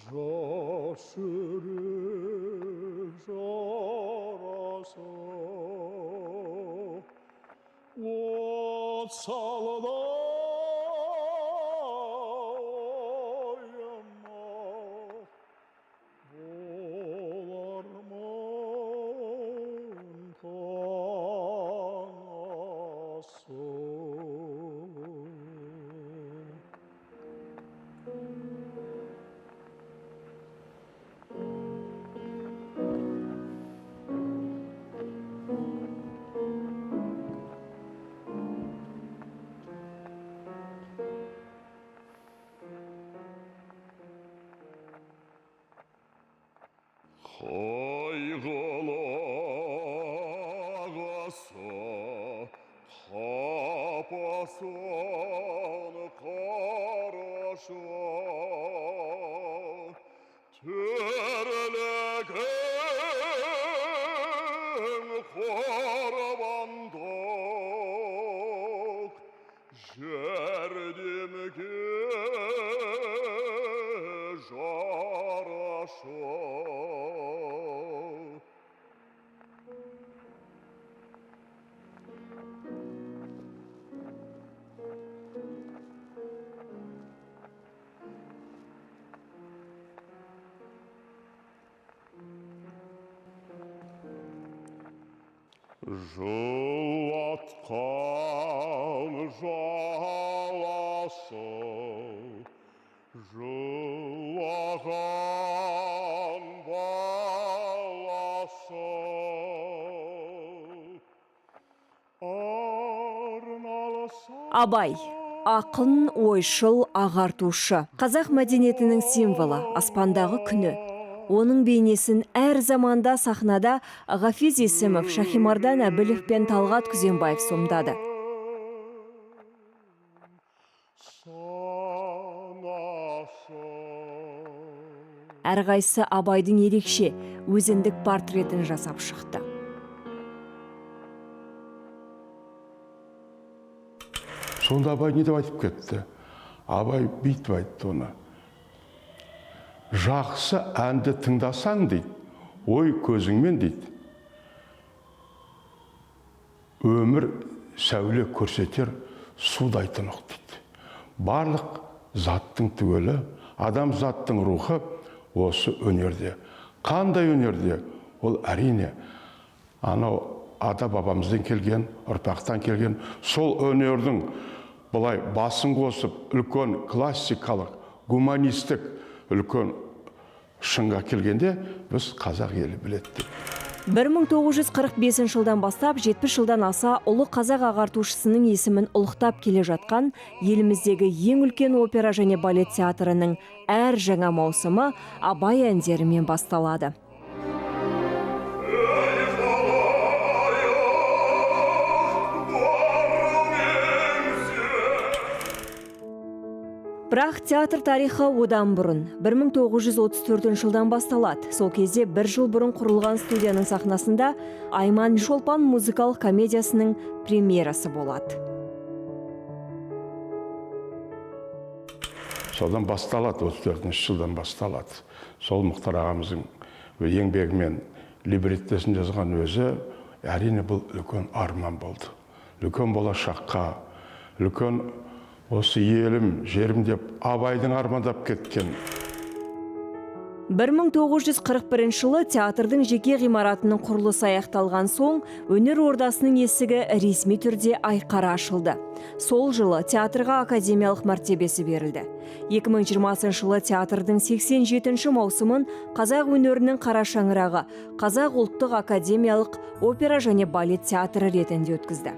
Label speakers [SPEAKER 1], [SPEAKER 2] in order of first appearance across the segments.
[SPEAKER 1] жашырып жараса от салды оянмақ болармын таң асып. Қайғылы ағасы қапасын қараша тірлігің құрбандық жәрдемге жараша. Жылатқан жаласы, жылаған баласы,
[SPEAKER 2] Абай ақын, ойшыл, ағартушы. Қазақ мәдениетінің символы, аспандағы күні. Оның бейнесін әр заманда сахнада Ғафиз Есімов, Шахимардан Әбілов пен Талғат Күзембаев сомдады. Әрқайсысы Абайдың ерекше, өзіндік портретін жасап шықты.
[SPEAKER 3] Сонда Абай не деп айтып кетті? Абай бүйтіп айтты оны. Жақсы әнді тыңдасаң дейді, ой көзіңмен дейді, өмір сәуле көрсетер судай тұнық дейді. Барлық заттың түгелі, адам заттың рухы осы өнерде. Қандай өнерде? Ол әрине анау ата бабамыздан келген, ұрпақтан келген, сол өнердің бұлай басын қосып, үлкен классикалық, гуманистік үлкен шыңға келгенде біз қазақ елі білетті.
[SPEAKER 2] 1945 жылдан бастап 70 жылдан аса ұлы қазақ ағартушысының есімін ұлықтап келе жатқан еліміздегі ең үлкен опера және балет театрының әр жаңа маусымы Абай әндерімен басталады. Бірақ театр тарихы одан бұрын 1934 жылдан басталады. Сол кезде бір жыл бұрын құрылған студияның сахнасында Айман Шолпан музыкалық комедиясының премьерасы болады.
[SPEAKER 3] Содан басталады, 34 жылдан басталады. Сол Мұхтар ағамыздың еңбегімен либреттесін жазған өзі, әрине бұл үлкен арман болды. Үлкен болашаққа, үлкен осы елім, жерім деп Абайдың армандап кеткен.
[SPEAKER 2] 1941 жылы театрдың жеке ғимаратының құрылысы аяқталған соң, өнер ордасының есігі ресми түрде айқара ашылды. Сол жылы театрға академиялық мәртебесі берілді. 2020 жылы театрдың 87-ші маусымын қазақ өнерінің қара шаңырағы, Қазақ ұлттық академиялық опера және балет театры ретінде өткізді.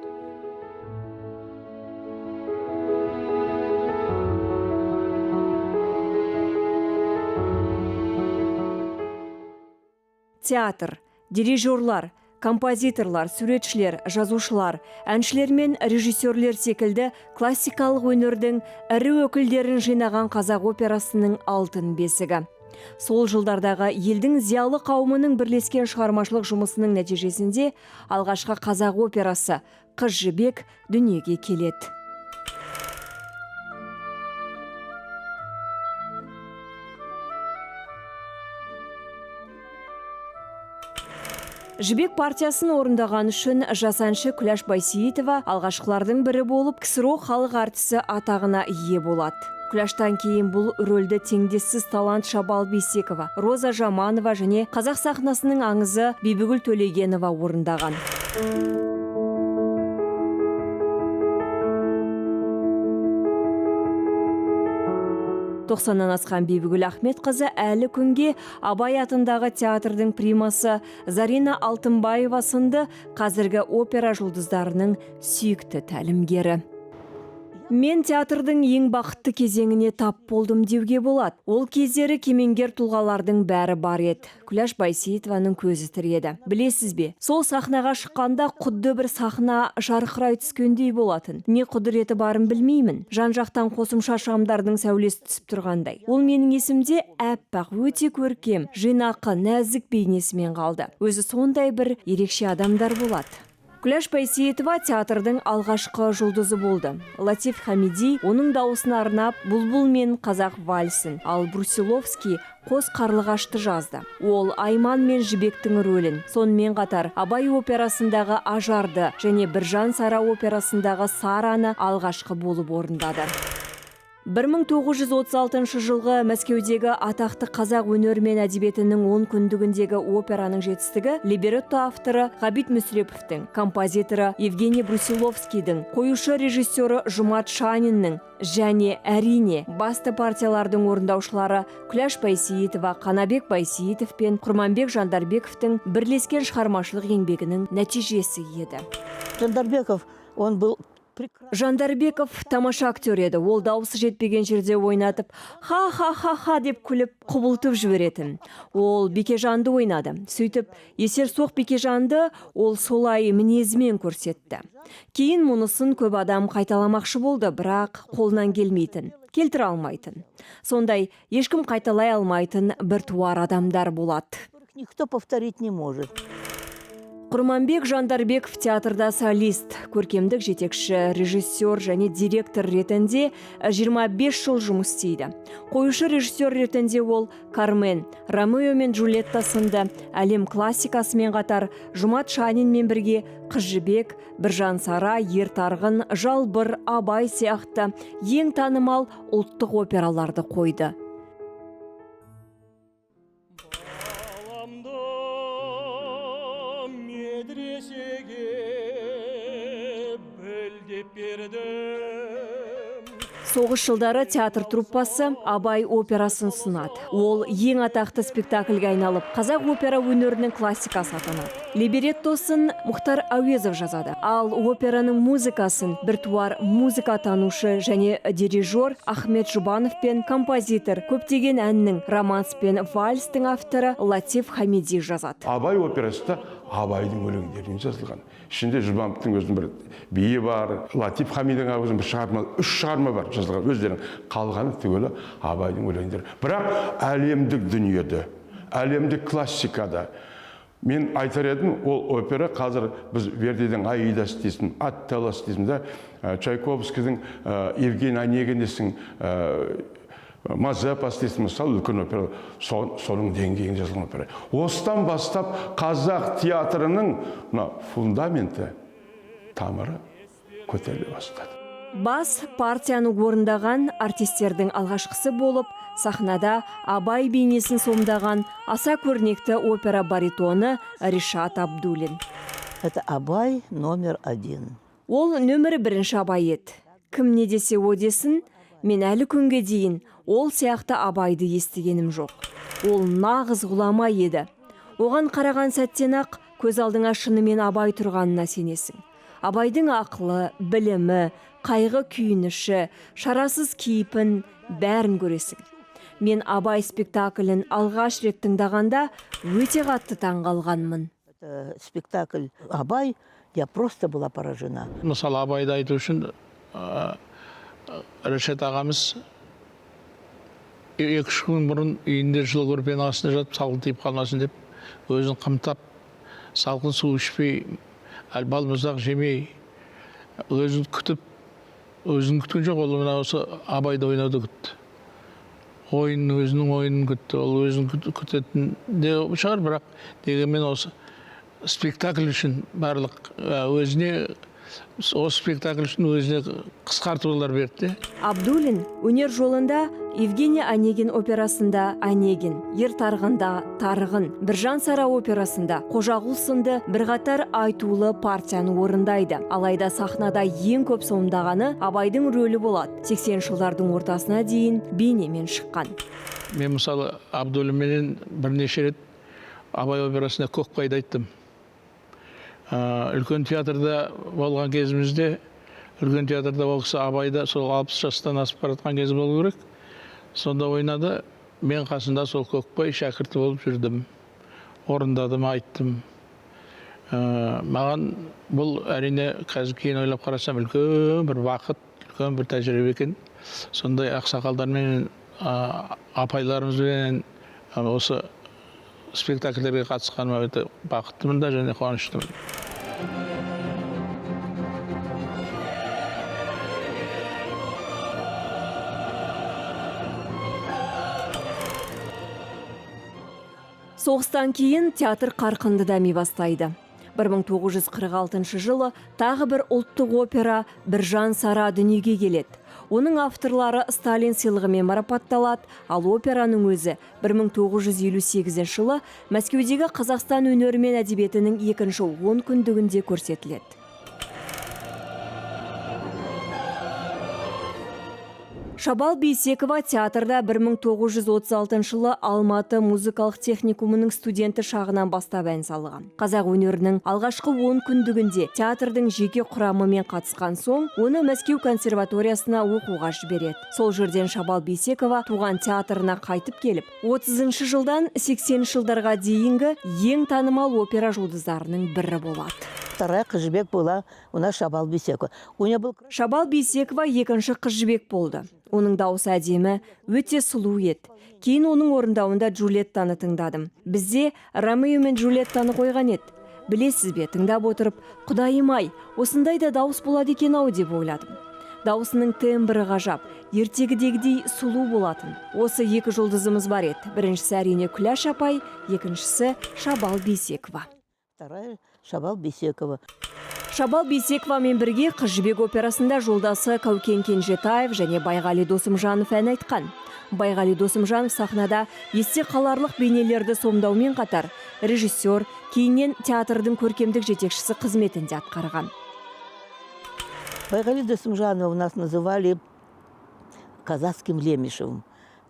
[SPEAKER 2] Театр, дирижерлар, композиторлар, суретшілер, жазушылар, әншілер мен режиссерлер секілді классикалық өнердің ірі өкілдерін жинаған қазақ операсының алтын бесігі. Сол жылдардағы елдің зиялы қауымының бірлескен шығармашылық жұмысының нәтижесінде алғашқы қазақ операсы «Қыз жібек» дүниеге келеді. Жібек партиясын орындаған үшін жас әнші Күләш Байсейітова алғашқылардың бірі болып КСРО халық артисі атағына ие болады. Күләштан кейін бұл рөлді теңдессіз талант Шабал Бейсекова, Роза Жаманова және қазақ сахнасының аңызы Бибігүл Төлегенова орындаған. 90-нан асқан Бибігүл Ахметқызы әлі күнге Абай атындағы театрдың примасы Зарина Алтынбаева сынды қазіргі опера жұлдыздарының сүйікті тәлімгері. Мен театрдың ең бақытты кезеңіне тап болдым деуге болады. Ол кездері кемеңгер тұлғалардың бәрі бар еді. Күләш Байсейітованың көзі тіреді. Білесіз бе, сол сахнаға шыққанда құдды бір сахна жарқырай түскендей болатын. Не құдіреті барын білмеймін. Жан-жақтан қосымша шамдардың сәулесі түсіп тұрғандай. Ол менің есімде әппақ, өте көркем, жинақы, нәзік бейнесімен қалды. Өзі сондай бір ерекше адамдар болады. Күләш Байсейітова театрдың алғашқы жұлдызы болды. Латиф Хамиди оның дауысын арнап «Бұлбұл мен қазақ вальсін», ал Брусиловский «Қос қарлығашты» жазды. Ол Айман мен Жібектің рөлін, сонымен қатар Абай операсындағы Ажарды және Біржан Сара операсындағы Сараны алғашқы болып орындады. 1936 жылғы Мәскеудегі атақты қазақ өнері мен әдебиетінің 10 күндігіндегі операның жетістігі либретто авторы Ғабит Мүсіреповтің, композиторы Евгений Брусиловскийдің, қоюшы режиссері Жұмат Шаниннің және әрине басты партиялардың орындаушылары Күләш Байсейітова, Қанабек Байсейітов пен Құрманбек Жандарбековтің бірлескен шығармашылық еңбегінің нәтижесі еді. Жандарбеков тамаша актер еді. Ол дауысы жетпеген жерде ойнатып, ха-ха-ха-ха деп күліп, құбылтып жіберетін. Ол Бекежанды ойнады. Сөйтіп, есерсоқ Бекежанды ол солай мінезімен көрсетті. Кейін мұнысын көп адам қайталамақшы болды, бірақ қолынан келмейтін, келтіре алмайтын. Сондай, ешкім қайталай алмайтын бір туар адамдар болады.
[SPEAKER 4] Никто повторить не может.
[SPEAKER 2] Құрманбек Жандарбеков театрда солист, көркемдік жетекші, режиссер және директор ретінде 25 жыл жұмыс істейді. Қоюшы режиссер ретінде ол Кармен, Ромео мен Джульетта сынды әлем классикасымен қатар Жұмат Шанинмен бірге Қыз жібек, Біржан Сара, Ертарғын, Жалбыр, Абай сияқты ең танымал ұлттық операларды қойды. Соғыс жылдары театр труппасы Абай операсын сынады. Ол ең атақты спектакльге айналып, қазақ опера өнерінің классикасы атанады. Либреттосын Мұхтар Әуезов жазады, ал операның музыкасын біртуар музыкатанушы және дирижер Ахмет Жұбанов пен композитор көптеген әннің романс пен вальстың авторы Латиф Хамиди жазады.
[SPEAKER 3] Абай операсында Абайдың өлеңдерінен жазылған. Ішінде Жұбановтың өзінің бір биі бар, Латиф Хамидың өзінің бір шығарма, 3 шығарма бар жазылған. Өздерінің қалғаны түгелі Абайдың өлеңдері. Бірақ әлемдік дүниеде, әлемдік классикада мен айтар едім, ол опера қазір біз Вердидің Аидасы дейсің, Атталас дейсің да, Чайковскийдің Евгений Онегин Мазепа дейсің, мысалы үлкен опера, соның деңгейін жазылған опера. Осыдан бастап қазақ театрының фундаменті, тамыры көтеріле бастады.
[SPEAKER 2] Бас партияны орындаған артистердің алғашқысы болып, сахнада Абай бейнесін сомдаған аса көрнекті опера баритоны Ришат Абдулин.
[SPEAKER 4] Это Абай номер 1.
[SPEAKER 2] Ол нөмірі 1 Абай еді. Кім не десе о десін, мен әлі күнге дейін ол сияқты Абайды естігенім жоқ. Ол нағыз ғұлама еді. Оған қараған сәттен-ақ көз алдыңа шынымен Абай тұрғанына сенесің. Абайдың ақылы, білімі, қайғы күйініші, шарасыз кейпін бәрін көресің. Мен Абай спектаклін алғаш рет тыңдағанда өте қатты таңғалғанмын.
[SPEAKER 4] Спектакль Абай, я просто была поражена.
[SPEAKER 5] Мысалы, Абайды айту үшін Рашид ағамыз 2-3 күн бұрын үйінде жылы көрпенің астында жатып, салқын тиіп қалмасын деп, өзін қымтап, салқын су ішпей, балмұздақ жемей, өзін күтіп, өзін күткен жоқ, ол мына осы Абайды ойнауды күтті. Өзінің ойынын күтті, ол өзін күтетін де шығар, бірақ дегенмен осы спектакль үшін барлық өзіне, осы спектакль үшін өзіне қысқартулар берді.
[SPEAKER 2] Абдулин өнер жолында Евгений Онегин операсында Онегин, Ер тарғында Тарғын, Біржан Сара операсында Қожағұл сынды бірқатар айтулы партияны орындайды. Алайда сахнада ең көп сомдағаны Абайдың рөлі болады. 80 жылдардың ортасына дейін бейнемен шыққан.
[SPEAKER 5] Мен мысалы Абдулинменен бірнеше рет Абай операсында Көкбайды айттым. Үлкен театрда болған кезімізде, үлкен театрда болса Абайда сол 60 жастан асып баратқан кез болу керек. Сонда ойнады, мен қасында сол Көкбай шәкірті болып жүрдім. Орындадым, айттым. Маған бұл әрине қазір кейін ойлап қарасам үлкен бір бақыт, үлкен бір тәжірибе екен. Сондай ақсақалдармен, апайларымызбен осы спектакльдерге қатысқаныма өте бақыттымын да және қуаныштымын.
[SPEAKER 2] Соғыстан кейін театр қарқынды дами бастайды. 1946 жылы тағы бір ұлттық опера Біржан Сара дүниеге келеді. Оның авторлары Сталин сыйлығымен марапатталады, ал операның өзі 1958 жылы Мәскеудегі Қазақстан өнері мен әдебиетінің екінші 10 күндігінде көрсетіледі. Шабал Бейсекова театрда 1936 жылы Алматы музыкалық техникумының студенті шағынан бастап ән салған. Қазақ өнерінің алғашқы 10 күндігінде театрдың жеке құрамымен қатысқан соң, оны Мәскеу консерваториясына оқуға жібереді. Сол жерден Шабал Бейсекова туған театрына қайтып келіп, 30 жылдан 80 жылдарға дейінгі ең танымал опера жұлдыздарының бірі болады.
[SPEAKER 4] Вторая қыз жібек была у нас Шабал Бейсекова.
[SPEAKER 2] Шабал Бейсекова екінші қыз жібек болды. Оның дауысы әдемі, өте сұлу еді. Кейін оның орындауында Джульеттаны тыңдадым. Бізде Ромео мен Джульеттаны қойған еді. Білесіз бе, тыңдап отырып, құдайым-ай, осындай да дауыс болады екен-ау деп ойладым. Дауысының тембрі ғажап, ертегідегідей сұлу болатын. Осы екі жұлдызымыз бар еді. Біріншісі әрине Күләш апай, екіншісі Шабал Бейсекова.
[SPEAKER 4] Вторая Шабал Бейсекова.
[SPEAKER 2] Шабал Бейсековамен бірге Қыз жібек операсында жолдасы Каукен Кенжетаев және Байғали Досымжанов ән айтқан. Байғали Досымжанов сахнада есте қаларлық бейнелерді сомдаумен қатар режиссер, кейіннен театрдың көркемдік жетекшісі қызметінде атқарған.
[SPEAKER 4] Байғали Досымжанова у нас называли казахским Лемешевым.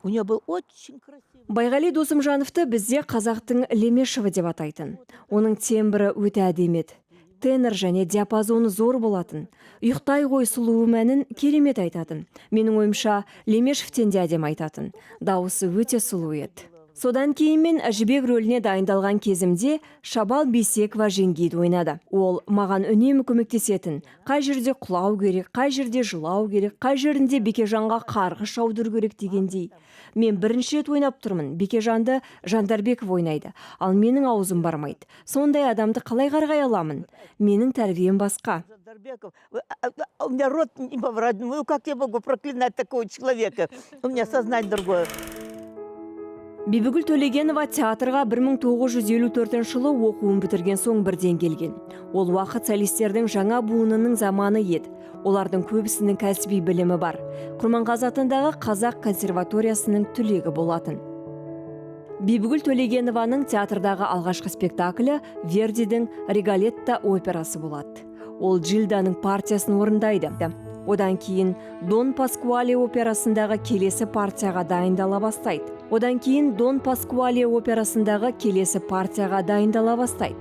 [SPEAKER 4] У него был очень красивый.
[SPEAKER 2] Байғали Досымжановты бізде қазақтың Лемешеві деп атайтын. Оның тембрі өте әдемі еді. Тенор және диапазоны зор болатын. Ұйықтай ғой сұлуы мәнін керемет айтатын. Менің ойымша Лемешевтен де әдем айтатын. Дауысы өте сұлу еді. Содан кейін мен жібек рөліне дайындалған кезімде Шабал Бейсекова жеңгейді ойнады. Ол маған үнемі көмектесетін. Қай жерде құлау керек, қай жерде жылау керек, қай жерінде Бекежанға қарғыш аудыру керек дегендей. Мен бірінші рет ойнап тұрмын. Бекежанды Жандарбеков ойнайды, ал менің аузым бармайды. Сондай адамды қалай қарғай аламын? Менің тәрбием басқа.
[SPEAKER 4] Жандарбеков, у меня рот не поворотный. Ну как я могу проклинать такого человека? У меня сознание другое.
[SPEAKER 2] Бибігүл Төлегенова театрға 1954 жылы оқуын бітірген соң бірден келген. Ол уақыт солистердің жаңа буынының заманы еді. Олардың көбісінің кәсіби білімі бар. Құрманғазы атындағы Қазақ консерваториясының түлегі болатын. Бибігүл Төлегенованың театрдағы алғашқы спектаклі Вердидің Риголетто операсы болады. Ол Джилданың партиясын орындайды. Одан кейін Дон Паскуале операсындағы келесі партияға дайындала бастайды.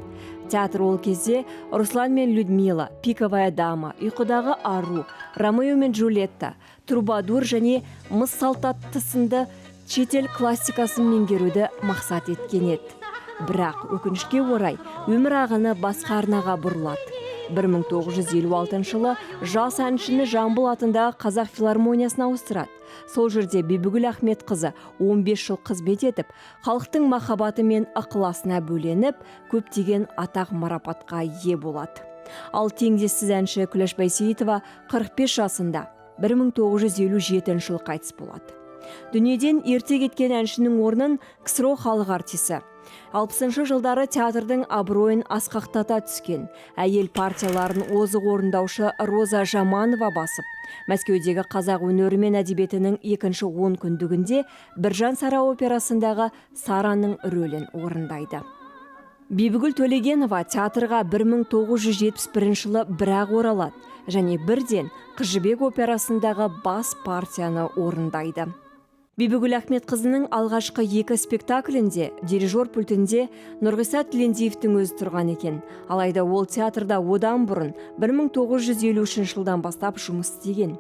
[SPEAKER 2] Театр ол кезде Руслан мен Людмила, Пиковая дама, Ұйқыдағы ару, Ромео мен Джульетта, Трубадур және Мыс салтатты сынды шетел классикасын меңгеруді мақсат еткен еді. Бірақ өкінішке орай өмір ағыны басқа арнаға бұрылады. 1956 жылы жас әншіні Жамбыл атындағы Қазақ филармониясына ауыстырады. Сол жерде Бибігүл Ахметқызы 15 жыл қызмет етіп, халықтың махаббаты мен ықыласына бөленіп, көптеген атақ марапатқа ие болады. Ал теңдессіз әнші Күләш Байсейітова 45 жасында 1957 жылы қайтыс болады. Дүниеден ерте кеткен әншінің орнын КСРО халық артисі. 60 жылдары театрдың абыройын асқақтата түскен әйел партияларын озық орындаушы Роза Жаманова басып, Мәскеудегі қазақ өнері мен әдебиетінің екінші 10 күндігінде Біржан Сара операсындағы Сараның рөлін орындайды. Бибігүл Төлегенова театрға 1971 жылы бірақ оралады және бірден Қыз жібек операсындағы бас партияны орындайды. Бибігүл Ахметқызының алғашқы 2 спектаклінде дирижер пультінде Нұрғиса Тілендиевтің өзі тұрған екен. Алайда ол театрда одан бұрын 1953 жылдан бастап жұмыс істеген.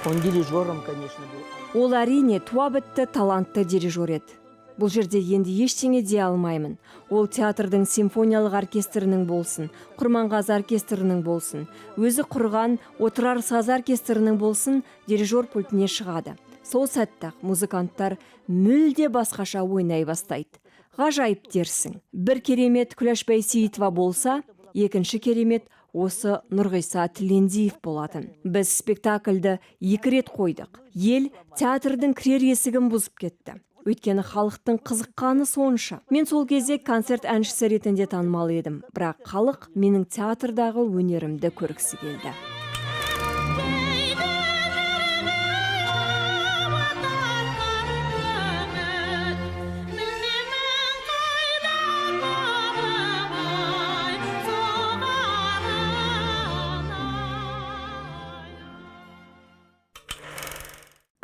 [SPEAKER 4] Он дирижером, конечно, был.
[SPEAKER 2] Ол әрине туа бітті талантты дирижер еді. Бұл жерде енді ештеңе де алмаймын. Ол театрдың симфониялық оркестрінің болсын, Құрманғазы оркестрінің болсын, өзі құрған Отырар саз оркестрінің болсын, дирижер пультіне шығады. Сол сәтті музыканттар мүлде басқаша ойнай бастайды. Ғажайып дерсің. Бір керемет Күләш Байсейітова болса, екінші керемет осы Нұрғиса Тілендиев болатын. Біз спектакльді 2 рет қойдық. Ел театрдың кірер есігін бұзып кетті. Өйткені халықтың қызыққаны сонша. Мен сол кезде концерт әншісі ретінде танымал едім. Бірақ халық менің театрдағы өнерімді көргісі келді.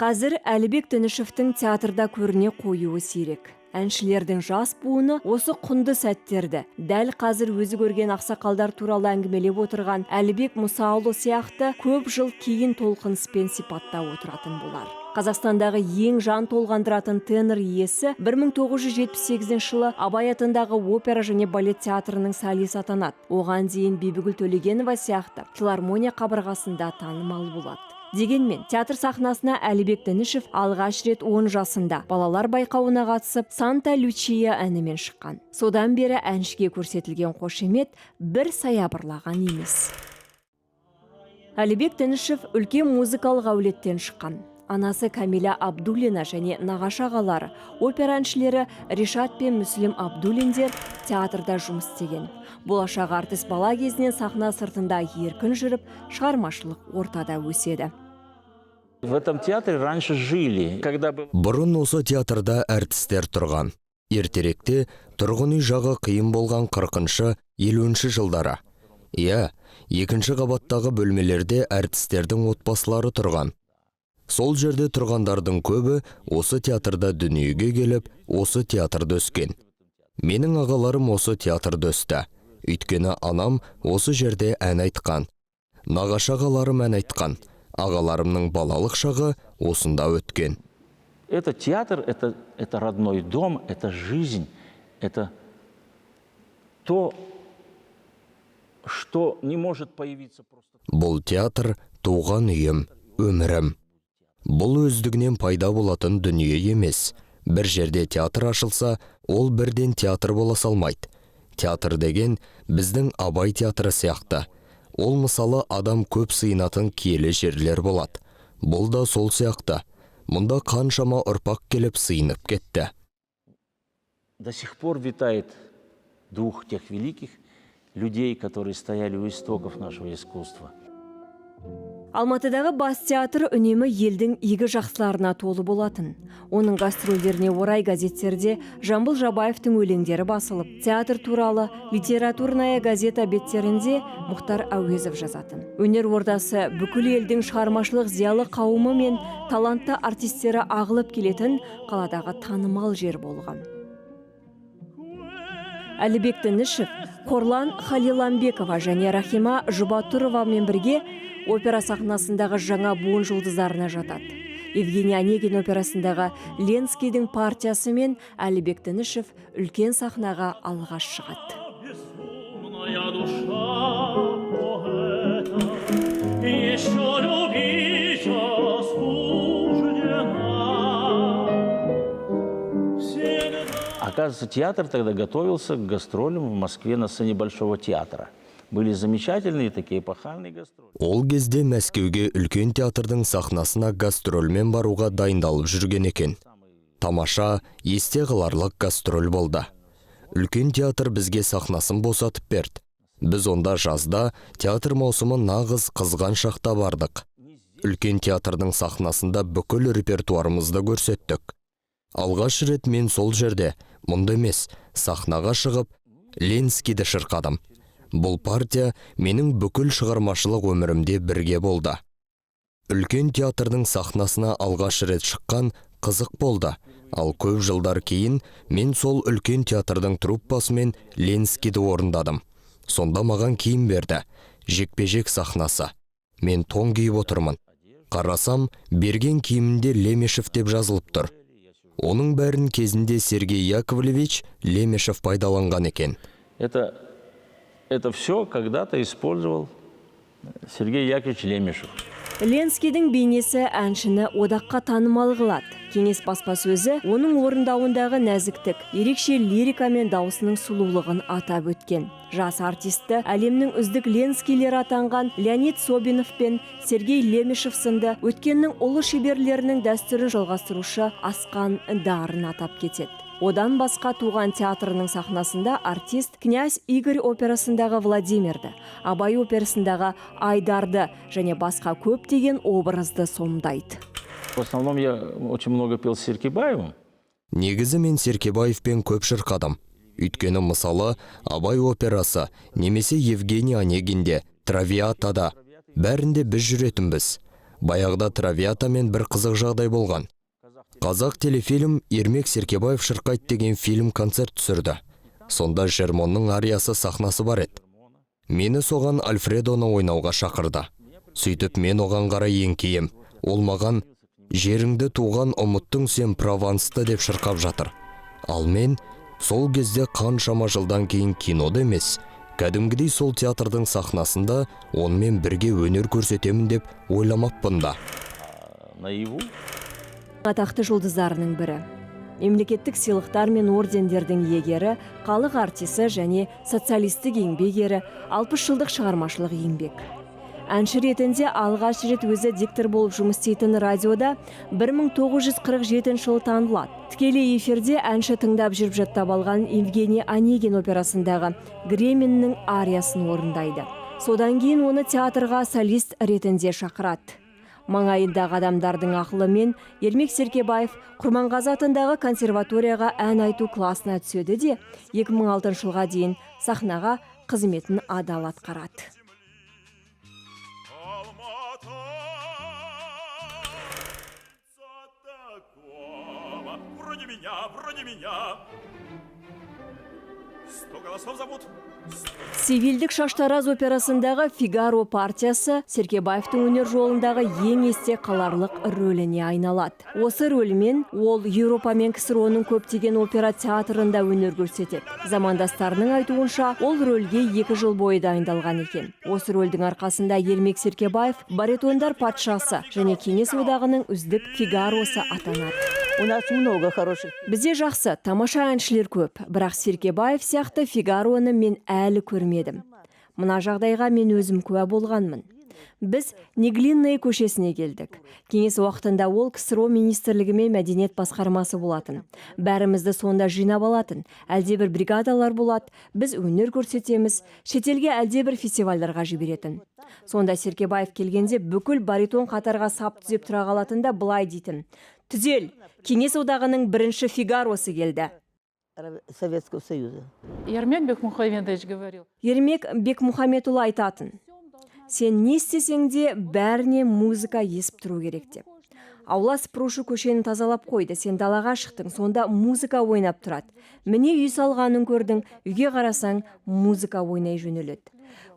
[SPEAKER 2] Қазір Әлібек Дінішевтің театрда көріне қоюы сирек. Әншілердің жас буыны осы құнды сәттерді дәл қазір өзі көрген ақсақалдар туралы әңгімелеп отырған Әлібек Мұсаұлы сияқты көп жыл кейін толқыныспен сипаттап отыратын болар. Қазақстандағы ең жан толғандыратын тенор иесі 1978 жылы Абай атындағы опера және балет театрының солисі атанады. Оған дейін Бибігүл Төлегенова сияқты филармония қабырғасында танымал болады. Дегенмен, театр сахнасына Әлібек Дінішев алғаш рет 10 жасында балалар байқауына қатысып, Санта Лючия әнімен шыққан. Содан бері әншіге көрсетілген қошемет бір саябырлаған емес. Әлібек Дінішев үлкен музыкалық әулеттен шыққан. Анасы Камила Абдуллина және нағашы ағалары, опера әншілері Ришат пен Мүслім Абдуллиндер театрда жұмыс істеген. Болашақ артист бала кезінен сахна сыртында еркін жүріп, шығармашылық ортада өседі.
[SPEAKER 6] В этом театре раньше жили.
[SPEAKER 7] Бұрын осы театрда әртістер тұрған. Ертеректе тұрғын үй жағы қиын болған 40-50 жылдары. Иә, 2-ші қабаттағы бөлмелерде әртістердің отбасылары тұрған. Сол жерде тұрғандардың көбі осы театрда дүниеге келіп, осы театрда өскен. Менің ағаларым осы театрда өсті. Өйткені анам осы жерде ән айтқан. Нағашы ағаларым ән айтқан. Ағаларымның балалық шағы осында өткен.
[SPEAKER 6] Это театр, это родной дом, это жизнь, это то, что не может появиться просто.
[SPEAKER 7] Бұл театр туған үйім, өмірім. Бұл өздігінен пайда болатын дүние емес. Бір жерде театр ашылса, ол бірден театр бола салмайды. Театр деген біздің Абай театры сияқты. Ол мысалы адам көп сыйынатын киелі жерлер болады. Бұл да сол сияқты. Мұнда қаншама ұрпақ келіп сыйынып кетті.
[SPEAKER 6] До сих пор витает дух тех великих людей, которые стояли у истоков нашего искусства.
[SPEAKER 2] Алматыдағы бас театр үнемі елдің игі жақсыларына толы болатын. Оның гастрольдеріне орай газеттерде Жамбыл Жабаевтың өлеңдері басылып, театр туралы литературная газета беттерінде Мұхтар Әуезов жазатын. Өнер ордасы бүкіл елдің шығармашылық зиялы қауымы мен талантты артистері ағылып келетін қаладағы танымал жер болған. Әлібек Дінішев, Қорлан Халиламбекова және Рахима Жұбатыровамен бірге опера сахнасындағы жаңа буын жұлдыздарына жатады. Евгений Онегин операсындағы Ленскийдің партиясы мен Әлібек Дінішев үлкен сахнаға алғаш шығады.
[SPEAKER 6] А Оказывается, театр тогда готовился к гастролям в Москве на сцене Большого театра. Были замечательные такие эпохальные гастроли.
[SPEAKER 7] Ол кезде Мәскеуге үлкен театрдың сахнасына гастрольмен баруға дайындалып жүрген екен. Тамаша, есте қаларлық гастроль болды. Үлкен театр бізге сахнасын босатып берді. Біз онда жазда театр маусымы нағыз қызған шақта бардық. Үлкен театрдың сахнасында бүкіл репертуарымызды көрсеттік. Алғаш рет мен сол жерде, мұнда емес, сахнаға шығып, Ленскийді шырқадым. Бұл партия менің бүкіл шығармашылық өмірімде бірге болды. Үлкен театрдың сахнасына алғаш рет шыққан қызық болды. Ал көп жылдар кейін мен сол үлкен театрдың труппасымен Ленскийді орындадым. Сонда маған киім берді. Жекпе-жек сахнасы. Мен тон киіп отырмын. Қарасам, берген киімінде Лемешев деп жазылып тұр. Оның бәрін кезінде Сергей Яковлевич Лемешев пайдаланған екен.
[SPEAKER 6] Это все когда-то использовал Сергей Яковлевич Лемешев.
[SPEAKER 2] Ленскийдің бейнесі әншіні одаққа танымал қылады. Кеңес баспасөзі оның орындауындағы нәзіктік, ерекше лирика мен даусының сұлулығын атап өткен. Жас артисті әлемнің үздік Ленскийлері атанған Леонид Собинов пен Сергей Лемешев сынды өткеннің ұлы шеберлерінің дәстүрін жалғастырушы асқан дарын атап кетеді. Одан басқа туған театрының сахнасында артист князь Игорь операсындағы Владимирді, Абай операсындағы Айдарды және басқа көптеген образды сомдайды.
[SPEAKER 6] В основном я очень много пел с Серкебаевым.
[SPEAKER 7] Негізі мен Серкебаевпен көп шырқадым. Өйткені мысалы Абай операсы, немесе Евгений Онегинде, Травиатада, бәрінде біз жүретінбіз. Баяғыда Травиатамен бір қызық жағдай болған. Қазақ телефильм Ермек Серкебаев шырқайды деген фильм концерт түсірді. Сонда Жермонның ариясы сахнасы бар еді. Мені соған Альфредоны ойнауға шақырды. Сөйтіп мен оған қарай еңкейем. Ол маған «Жеріңді туған ұмыттың сен Провансты» деп шырқап жатыр. Ал мен сол кезде қаншама жылдан кейін кинода емес, кәдімгідей сол театрдың сахнасында онымен бірге өнер көрсетемін деп ойламаппын да.
[SPEAKER 6] Наяву.
[SPEAKER 2] Атақты жұлдыздарының бірі. Мемлекеттік сыйлықтар мен ордендердің иегері, халық артисі және социалистік еңбек ері, 60 жылдық шығармашылық еңбек. Әнші ретінде алғаш рет өзі диктор болып жұмыс істейтін радиода 1947 жылы танылады. Тікелей эфирде әнші тыңдап жүріп жаттап алған Евгений Онегин операсындағы Гременнің ариясын орындайды. Содан кейін оны театрға солист ретінде шақырады. Маңайындағы адамдардың ақылымен Ермек Серкебаев Құрманғазы атындағы консерваторияға ән айту классына түседі де 2006 жылға дейін сахнаға қызметін адал атқарады. Севильдік Шаштараз операсындағы Фигаро партиясы Серкебаевтың өнер жолындағы ең есте қаларлық рөліне айналады. Осы рөлімен ол Еуропа мен КСРО-ның көптеген опера театрында өнер көрсетеді. Замандастарының айтуынша, ол рөлге 2 жыл бойы дайындалған екен. Осы рөлдің арқасында Ермек Серкебаев баритондар патшасы және Кеңес одағының үздік Фигаросы атанады.
[SPEAKER 4] У нас много хороших.
[SPEAKER 2] Бізде жақсы, тамаша әншілер көп, бірақ Серкебаев сияқты Фигароны мен әлі көрмедім. Мына жағдайға мен өзім куә болғанмын. Біз Неглинная көшесіне келдік. Кеңес уақытында ол КСРО министрлігі мен мәдениет басқармасы болатын. Бәрімізді сонда жинап алатын. Әлдебір бригадалар болады, біз өнер көрсетеміз, шетелге әлдебір фестивальдарға жіберетін. Сонда Серкебаев келгенде бүкіл баритон қатарға сап түзеп тұра қалатында былай дейтін: «Түзел, Кеңес одағының бірінші Фигаросы келді».
[SPEAKER 4] Советского Союза.
[SPEAKER 8] Ермек Бекмухамедович говорил.
[SPEAKER 2] Ермек Бекмухамедұлы айтатын: «Сен не істесең де бәріне музыка есіп тұру керек» деп. Аула сыпырушы көшені тазалап қойды, сен далаға шықтың, сонда музыка ойнап тұрады. Міне үй салғанын көрдің, үйге қарасаң музыка ойнай жөнеледі.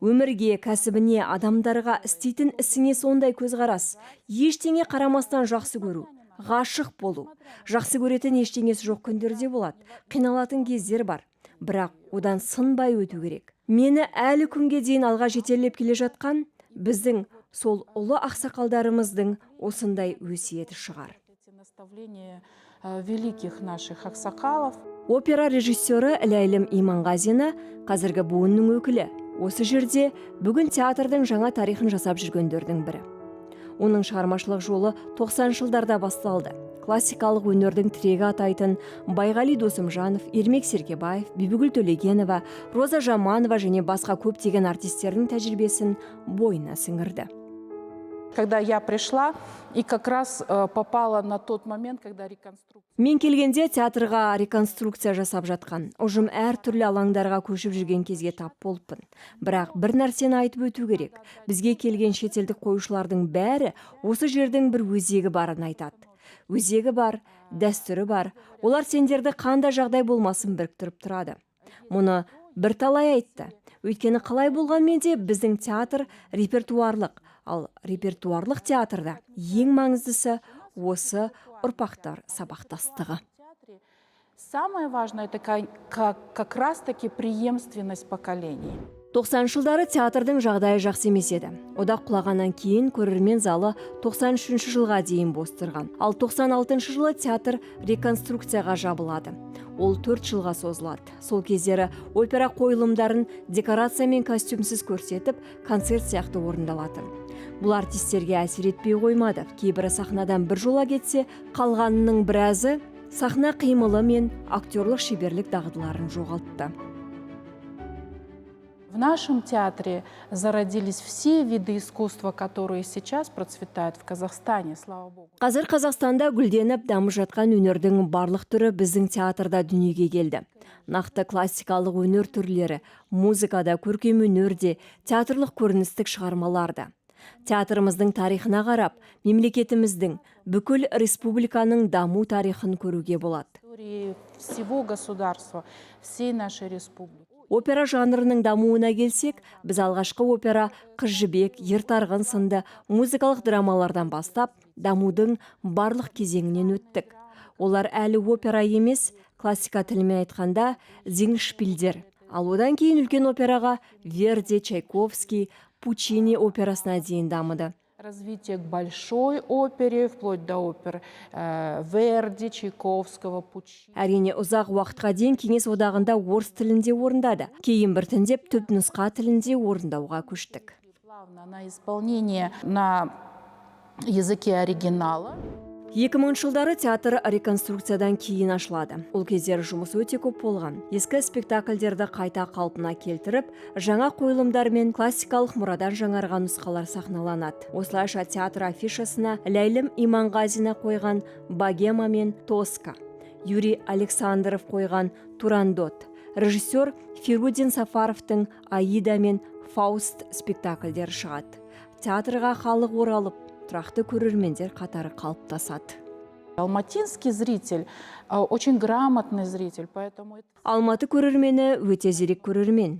[SPEAKER 2] Өмірге, кәсібіне, адамдарға, істейтін ісіңе сондай көзқарас. Ештеңе қарамастан жақсы көру, ғашық болу. Жақсы көретін ештеңесі жоқ күндерде болады. Қиналатын кездер бар. Бірақ одан сынбай өту керек. Мені әлі күнге дейін алға жетелеп келе жатқан біздің сол ұлы ақсақалдарымыздың осындай өсиеті шығар.
[SPEAKER 8] Наставления великих наших аксакалов.
[SPEAKER 2] Опера режиссері Ләйлім Иманғазина қазіргі буынның өкілі. Осы жерде бүгін театрдың жаңа тарихын жасап жүргендердің бірі. Оның шығармашылық жолы 90 жылдарда басталды. Классикалық өнердің тірегі атайтын Байғали Досымжанов, Ермек Серкебаев, Бибігүл Төлегенова, Роза Жаманова және басқа көптеген артистердің тәжірибесін бойына сіңірді.
[SPEAKER 8] Когда я пришла, и как раз попала на тот момент, когда реконструкция...
[SPEAKER 2] Мен келгенде театрға реконструкция жасап жатқан. Ұжым әр түрлі алаңдарға көшіп жүрген кезге тап болыппын. Бірақ бір нәрсені айтып өту керек. Бізге келген шетелдік қоюшылардың бәрі осы жердің бір өзегі барын айтады. Өзегі бар, дәстүрі бар. Олар сендерді қандай жағдай болмасын біріктіріп тұрады. Мұны бірталай айтты. Өйткені қалай болғанмен де біздің театр репертуарлық. Ал репертуарлық театрда ең маңыздысы осы ұрпақтар сабақтастығы.
[SPEAKER 8] Самое важное – это как раз-таки преемственность поколений.
[SPEAKER 2] 90 жылдары театрдың жағдайы жақсы емес еді. Одақ құлағаннан кейін көрермен залы 93 жылға дейін бос тұрған. Ал 96 жылы театр реконструкцияға жабылады. Ол 4 жылға созылады. Сол кездері опера қойылымдарын декорация мен костюмсіз көрсетіп, концерт сияқты орындалатын. Бұл артистерге әсер етпей қоймады. Кейбірі сахнадан бір жола кетсе, қалғанының біразы сахна қимылы мен актерлық шеберлік дағдыларын жоғалтты.
[SPEAKER 8] В нашем театре зародились все виды искусства, которые сейчас процветают в Казахстане, слава богу.
[SPEAKER 2] Қазір Қазақстанда гүлденіп дамып жатқан өнердің барлық түрі біздің театрда дүниеге келді. Нақты классикалық өнер түрлері, музыкада, көркем өнерде, театрлық көріністік шығармаларда. Театрымыздың тарихына қарап, мемлекетіміздің, бүкіл республиканың даму тарихын көруге болады.
[SPEAKER 8] Всего государства, всей нашей республики.
[SPEAKER 2] Опера жанрының дамуына келсек, біз алғашқы опера Қыз жібек, Ертарғын сынды музыкалық драмалардан бастап, дамудың барлық кезеңінен өттік. Олар әлі опера емес, классика тілімен айтқанда зингшпильдер. Ал одан кейін үлкен операға Верди, Чайковский, Пучини операсына дейін дамыды.
[SPEAKER 8] Развитие к большой опере, вплоть до опер Верди, Чайковского, Пучини.
[SPEAKER 2] Әрине, ұзақ уақытқа дейін Кеңес одағында орыс тілінде орындады. Кейін біртіндеп түпнұсқа тілінде орындауға көштік.
[SPEAKER 8] На исполнение на языке оригинала.
[SPEAKER 2] 2000 жылдары театр реконструкциядан кейін ашылады. Ол кездері жұмыс өте көп болған. Ескі спектакльдерді қайта қалпына келтіріп, жаңа қойылымдар мен классикалық мұрадан жаңарған нұсқалар сахналанады. Осылайша театр афишасына Ләйлім Иманғазина қойған Богема мен Тоска, Юрий Александров қойған Турандот, режиссер Фирудин Сафаровтың Аида мен Фауст спектакльдері шығады. Театрға халық оралып, тұрақты көрермендер қатары қалыптасады.
[SPEAKER 8] Алматинский зритель очень грамотный зритель, поэтому...
[SPEAKER 2] Алматы көрермені өте зерек көрермен.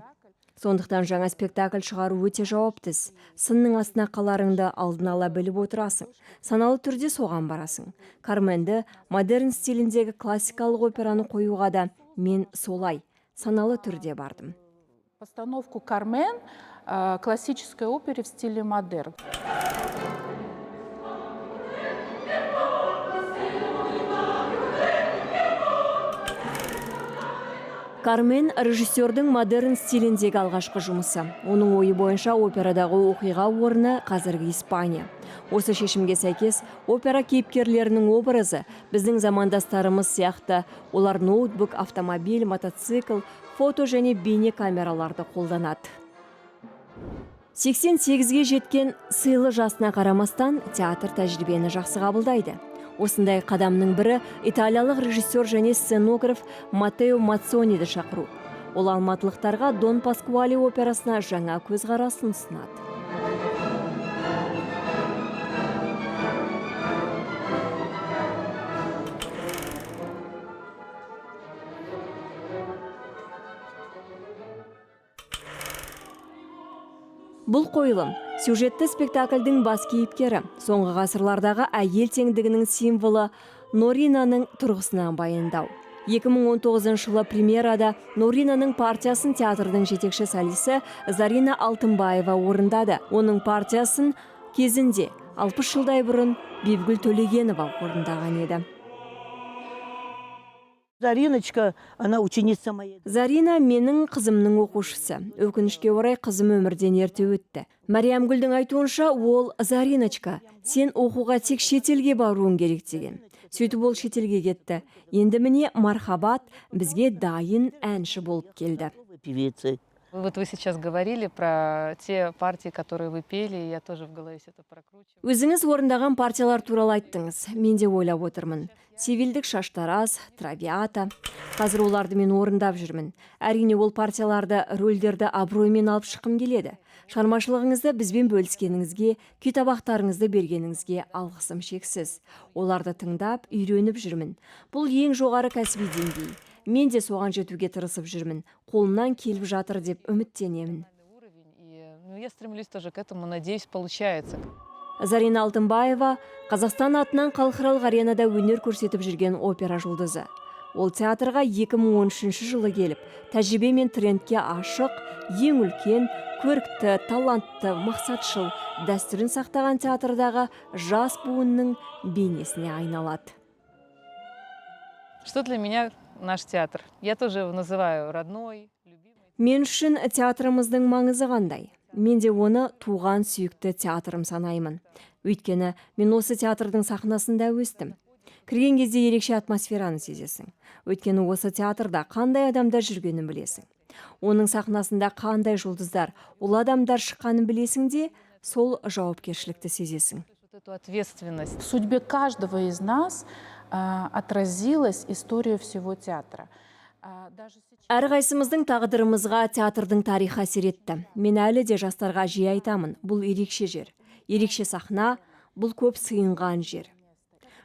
[SPEAKER 2] Сондықтан жаңа спектакль шығару өте жауапты іс. Сынның астына қаларыңды алдын ала біліп отырасың. Саналы түрде соған барасың. Карменді модерн стиліндегі классикалық операны қоюға да мен солай, саналы түрде бардым.
[SPEAKER 8] Постановку «Кармен» классической оперы в стиле модерн.
[SPEAKER 2] Кармен режиссердің модерн стиліндегі алғашқы жұмысы. Оның ойы бойынша операдағы оқиға орны қазіргі Испания. Осы шешімге сәйкес опера кейіпкерлерінің образы біздің замандастарымыз сияқты, олар ноутбук, автомобиль, мотоцикл, фото және бейне камераларды қолданады. 88-ге жеткен сыйлы жасына қарамастан театр тәжірибені жақсы қабылдайды. Осындай қадамның бірі италиялық режиссер және сценограф Матео Маццониді шақыру. Ол алматылықтарға Дон Паскуале операсына жаңа көзқарасын ұсынады. Бұл қойылым сюжетті спектакльдің бас кейіпкері, соңғы ғасырлардағы әйел теңдігінің символы Норинаның тұрғысынан баяндау. 2019 жылы премьерада Норинаның партиясын театрдың жетекші солисі Зарина Алтынбаева орындады. Оның партиясын кезінде 60 жылдай бұрын Бибігүл Төлегенова орындаған еді.
[SPEAKER 4] Зариночка, она ученица моя.
[SPEAKER 2] Зарина менің қызымның оқушысы. Өкінішке орай қызым өмірден ерте өтті. Мариямгүлдің айтуынша, ол Зариночка, сен оқуға тек шетелге баруың керек деген. Сөйтіп ол шетелге кетті. Енді міне мархабат бізге дайын әнші болып келді.
[SPEAKER 4] Певицы.
[SPEAKER 9] Вот вы сейчас говорили про те партии, которые вы пели, и я тоже в голове все это прокручиваю.
[SPEAKER 2] Өзіңіз орындаған партиялар туралы айттыңыз. Мен де ойлап отырмын. Севильдік шаштараз, травиата. Қазір оларды мен орындап жүрмін. Әрине ол партияларды, рөлдерді абыроймен алып шыққым келеді. Шығармашылығыңызды бізбен бөліскеніңізге, күй табақтарыңызды бергеніңізге алғысым шексіз. Оларды тыңдап, үйреніп жүрмін. Бұл ең жоғары кәсіби деңгей. Мен де соған жетуге тырысып жүрмін. Қолымнан келіп жатыр деп үміттенемін.
[SPEAKER 9] Я стремлюсь тоже к этому, надеюсь, получается.
[SPEAKER 2] Зарина Алтынбаева Қазақстан атынан халықаралық аренада өнер көрсетіп жүрген опера жұлдызы. Ол театрға 2013 жылы келіп, тәжірибе мен трендке ашық, ең үлкен, көрікті, талантты, мақсатшыл, дәстүрін сақтаған театрдағы жас буынның бейнесіне айналады.
[SPEAKER 9] Что для меня наш театр? Я тоже его называю родной, любимый.
[SPEAKER 2] Мен үшін театрымыздың маңызы қандай? Мен де оны туған сүйікті театрым санаймын. Өйткені мен осы театрдың сахнасында өстім. Кірген кезде ерекше атмосфераны сезесің. Өйткені осы театрда қандай адамдар жүргенін білесің. Оның сахнасында қандай жұлдыздар, ол адамдар шыққанын білесің де, сол жауапкершілікті сезесің.
[SPEAKER 9] Эту ответственность.
[SPEAKER 8] В судьбе каждого из нас отразилась история всего театра.
[SPEAKER 2] Әрқайсымыздың тағдырымызға театрдың тарихы әсер етті. Мен әлі де жастарға жиі айтамын, бұл ерекше жер. Ерекше сахна, бұл көп сыйынған жер.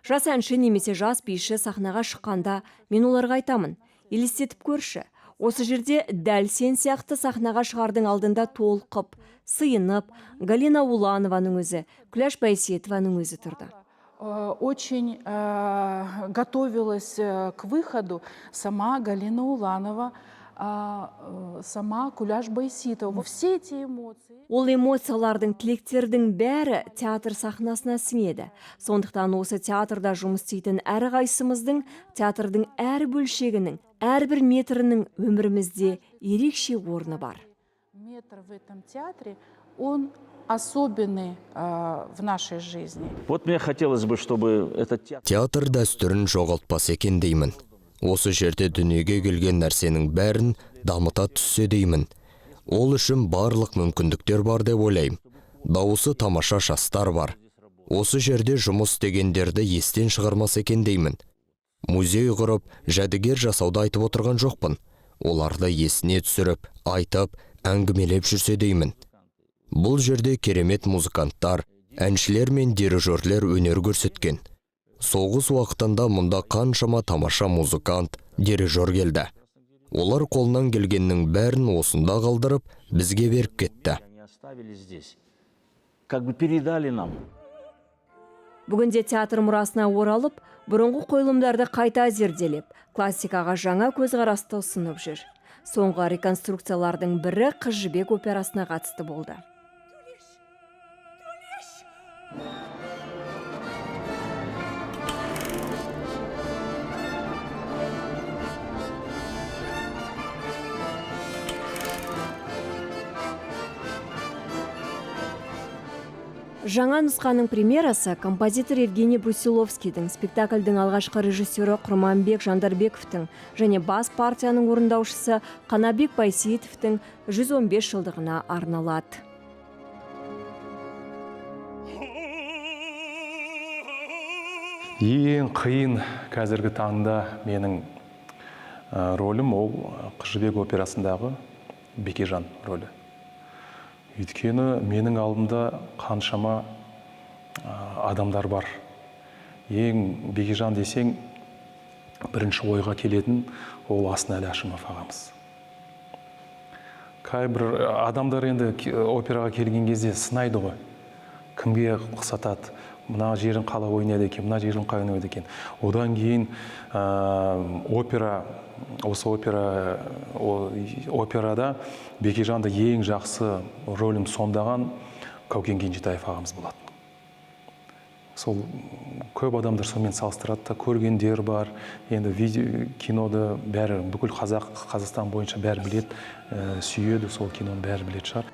[SPEAKER 2] Жас әнші немесе жас биші сахнаға шыққанда мен оларға айтамын, елестетіп көрші. Осы жерде дәл сен сияқты сахнаға шығардың алдында толқып, сыйынып, Галина Уланованың өзі, Күләш Байсетованың өзі тұрды.
[SPEAKER 8] Очень готовилась к выходу сама Галина Уланова, сама Күләш Байситова. Все эти эмоции.
[SPEAKER 2] Ол эмоциялардың, тілектердің бәрі театр сахнасына сіңеді. Сондықтан осы театрда жұмыс істейтін әрқайсымыздың, театрдың әр бөлшегінің, әрбір метрінің өмірімізде ерекше орны бар.
[SPEAKER 8] Метр в этом театре, он особенный в нашей жизни.
[SPEAKER 6] Вот мне хотелось бы, чтобы этот театр...
[SPEAKER 7] Театр дәстүрін жоғалтпас екен деймін. Осы жерде дүниеге келген нәрсенің бәрін дамыта түссе деймін. Ол үшін барлық мүмкіндіктер бар деп ойлаймын. Дауысы тамаша жастар бар. Осы жерде жұмыс дегендерді естен шығармас екен деймін. Музей құрып, жәдігер жасауды айтып отырған жоқпын. Оларды есіне түсіріп, айтып, әңгімелеп жүрсе деймін. Бұл жерде керемет музыканттар, әншілер мен дирижерлер өнер көрсеткен. Соғыс уақытында мұнда қаншама тамаша музыкант, дирижер келді. Олар қолынан келгеннің бәрін осында қалдырып, бізге беріп кетті.
[SPEAKER 6] Как бы передали нам.
[SPEAKER 2] Бүгінде театр мұрасына оралып, бұрынғы қойылымдарды қайта зерделеп, классикаға жаңа көзқарасты ұсынып жүр. Соңғы реконструкциялардың бірі Қыз жібек операсына қатысты болды. Жаңа нұсқаның премьерасы композитор Евгений Брусиловскийдің, спектакльдің алғашқы режиссері Құрманбек Жандарбековтің және бас партияның орындаушысы Қанабек Байсейітовтің 115 жылдығына арналады.
[SPEAKER 10] Ең қиын қазіргі таңда менің рөлім ол Қыз жібек операсындағы Бекежан рөлі. Өйткені менің алдымда қаншама адамдар бар. Ең Бекежан десең, бірінші ойға келетін ол Асанәлі Әшімов ағамыз. Қайбір адамдар енді операға келген кезде сынайды ғой. Кімге ұқсатады? Мына жерін қалай ойнайды екен, мына жерін қалай ойнайды екен. Одан кейін операда Бекежанды ең жақсы рөлін сомдаған Каукен Кенжетаев ағамыз болатын. сол көп адамдар сонымен салыстырады да, көргендер бар. Енді киноды бәрі, бүкіл Қазақстан бойынша бәрі біледі, сүйеді, сол киноны бәрі біледі шығар.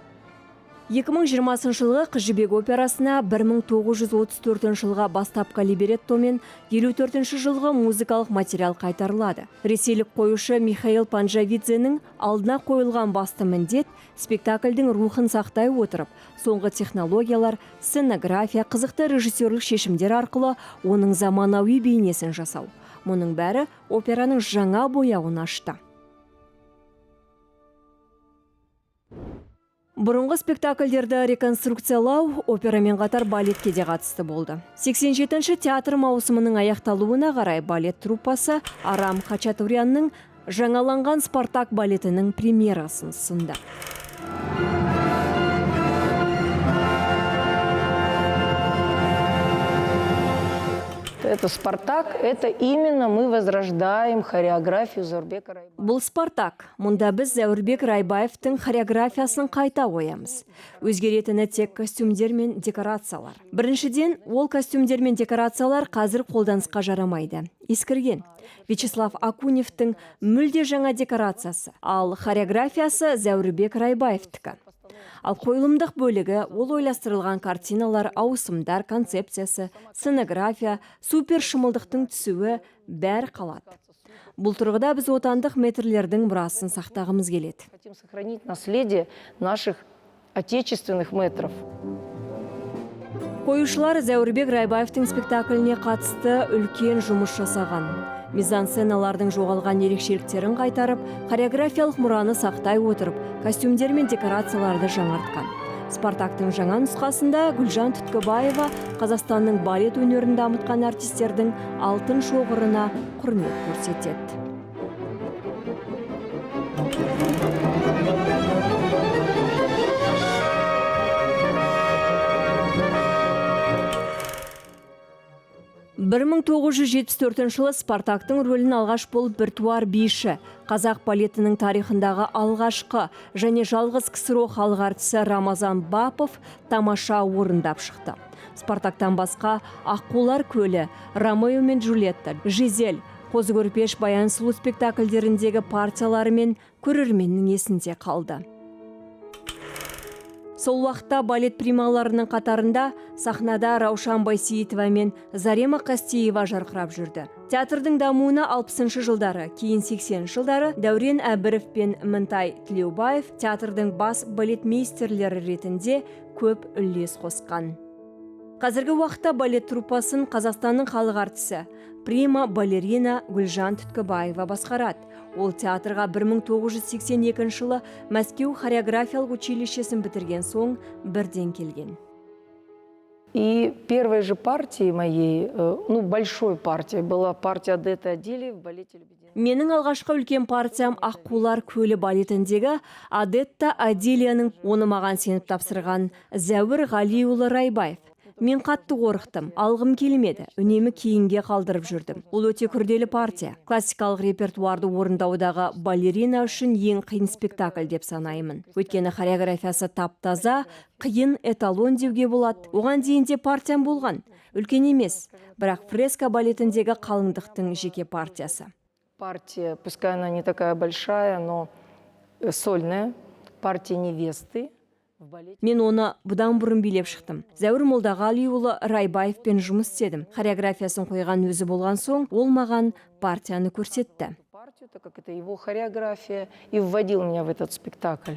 [SPEAKER 2] 2020 жылғы Қыз жібек операсына 1934 жылға бастапқы либретто мен 54 жылғы музыкалық материал қайтарылады. Ресейлік қоюшы Михаил Панджавидзенің алдына қойылған басты міндет спектакльдің рухын сақтай отырып, соңғы технологиялар, сценография, қызықты режиссерлік шешімдер арқылы оның заманауи бейнесін жасау. Мұның бәрі операның жаңа бояуын ашты. Бұрынғы спектакльдерді реконструкциялау операмен қатар балетке де қатысты болды. 87-ші театр маусымының аяқталуына қарай балет труппасы Арам Хачатурянның жаңаланған Спартак балетінің премьерасын ұсынды.
[SPEAKER 11] Это «Спартак», это именно мы возрождаем хореографию Заурбека Райбаева.
[SPEAKER 2] Бұл «Спартак». Мұнда біз Заурбек Райбаевтың хореографиясын қайта қоямыз. Өзгеретіні тек костюмдер мен декорациялар. Біріншіден, ол костюмдер мен декорациялар қазір қолданысқа жарамайды. Ескірген. Вячеслав Акуневтің мүлде жаңа декорациясы, ал хореографиясы Заурбек Райбаевтікі. Ал қойылымдық бөлігі ол ойластырылған картиналар, ауысымдар, концепциясы, сценография, супер шымылдықтың түсуі бәр қалады. Бұл тұрғыда біз отандық метрлердің мұрасын сақтағымыз келеді.
[SPEAKER 11] Хотим сохранить наследие наших отечественных метров.
[SPEAKER 2] Қоюшылар Заурбек Райбаевтың спектакліне қатысты үлкен жұмыс жасаған. Мизансценалардың жоғалған ерекшеліктерін қайтарып, хореографиялық мұраны сақтай отырып, костюмдер мен декорацияларды жаңартқан. Спартактың жаңа нұсқасында Гүлжан Түткібаева Қазақстанның балет өнерін дамытқан артистердің алтын шоғырына құрмет көрсетеді. Бір 1974 жылы Спартактың рөлін алғаш болып біртуар биші, қазақ балетінің тарихындағы алғашқы және жалғыз КСРО халық артисі Рамазан Бапов тамаша орындап шықты. Спартактан басқа Аққулар көлі, Ромео мен Джульетта, Жизель, Қозы көрпеш, Баян сұлу спектакльдеріндегі партиялары мен көрерменнің есінде қалды. Сол уақытта балет прималарының қатарында сахнада Раушан Байсейітова мен Зарема Қастеева жарқырап жүрді. Театрдың дамуына 60-шы жылдары, кейін 80-шы жылдары Дәурен Әбіров пен Мінтай Тілеубаев театрдың бас балетмейстерлері ретінде көп үлес қосқан. Қазіргі уақытта балет труппасын Қазақстанның халық артисі, прима балерина Гүлжан Түткібаева басқарады. Ол театрға 1982 жылы Мәскеу хореографиялық училищесін бітірген соң бірден келген.
[SPEAKER 11] И первой же партией моей, большой партией, была партия Адетты Адили в балете «Лебединый».
[SPEAKER 2] Менің алғашқы үлкен партиям Аққулар көлі балетіндегі Адетта Адилияның оны маған сеніп тапсырған Зәуір Ғалиұлы Райбаев. Мен қатты қорықтым, алғым келмеді, үнемі кейінге қалдырып жүрдім. Ол өте күрделі партия. Классикалық репертуарды орындаудағы балерина үшін ең қиын спектакль деп санаймын. Өйткені хореографиясы таптаза, қиын эталон деуге болады. Оған дейін де партиям болған. Үлкен емес, бірақ фреска балетіндегі қалыңдықтың жеке партиясы.
[SPEAKER 11] Партия, пускай она не такая большая, но сольная, партия невесты.
[SPEAKER 2] Мен оны бұдан бұрын билеп шықтым. Зәуір Молдағалиұлы Райбаевпен жұмыс істедім. Хореографиясын қойған өзі болған соң, ол маған партияны көрсетті.
[SPEAKER 11] Партию, так как это его хореография, и вводил меня в этот спектакль.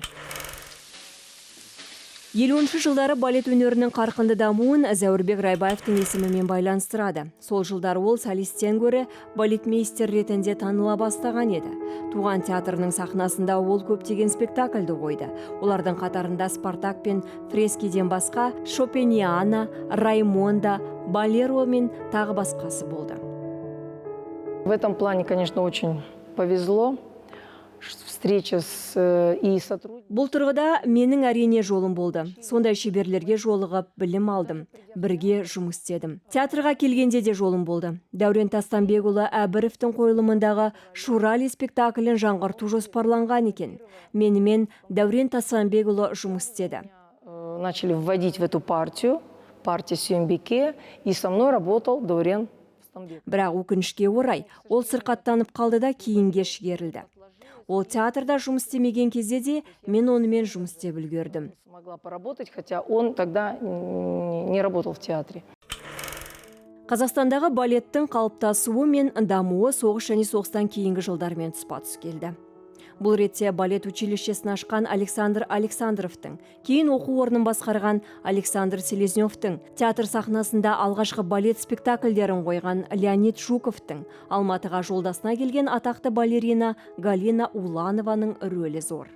[SPEAKER 2] 50-ші жылдары балет өнерінің қарқынды дамуын Зәурбек Райбаевтың есімімен байланыстырады. Сол жылдары ол солисттен гөрі балетмейстер ретінде таныла бастаған еді. Туған театрының сахнасында ол көптеген спектакльді қойды. Олардың қатарында Спартак пен Фрескиден басқа Шопениана, Раймонда, Болеро мен тағы басқасы болды.
[SPEAKER 11] В этом плане, конечно, очень повезло. Встреча и сотрудничество.
[SPEAKER 2] Бұл тұрғыда менің әрине жолым болды. Сондай шеберлерге жолығып, білім алдым. Бірге жұмыс істедім. Театрға келгенде де жолым болды. Дәурен Тастанбекұлы Әбіровтің қойылымындағы Шурали спектаклін жаңғырту жоспарланған екен. Менімен Дәурен Тастанбекұлы жұмыс істеді.
[SPEAKER 11] Начали вводить в эту партию партия Сүйенбеке, и со мной работал Дәурен.
[SPEAKER 2] Бірақ өкінішке орай, ол сырқаттанып қалды да кейінге шегерілді. Ол театрда жұмыс істемеген кезде де мен онымен жұмыс істеп үлгердім.
[SPEAKER 11] Могла поработать, хотя он тогда не работал в театре.
[SPEAKER 2] Қазақстандағы балеттің қалыптасуы мен дамуы соғыс және соғыстан кейінгі жылдармен тұспа-тұс келді. Бұл ретте балет училищесін ашқан Александр Александровтың, кейін оқу орнын басқарған Александр Селезневтің, театр сахнасында алғашқы балет спектакльдерін қойған Леонид Жуковтың, Алматыға жолдасына келген атақты балерина Галина Уланованың рөлі зор.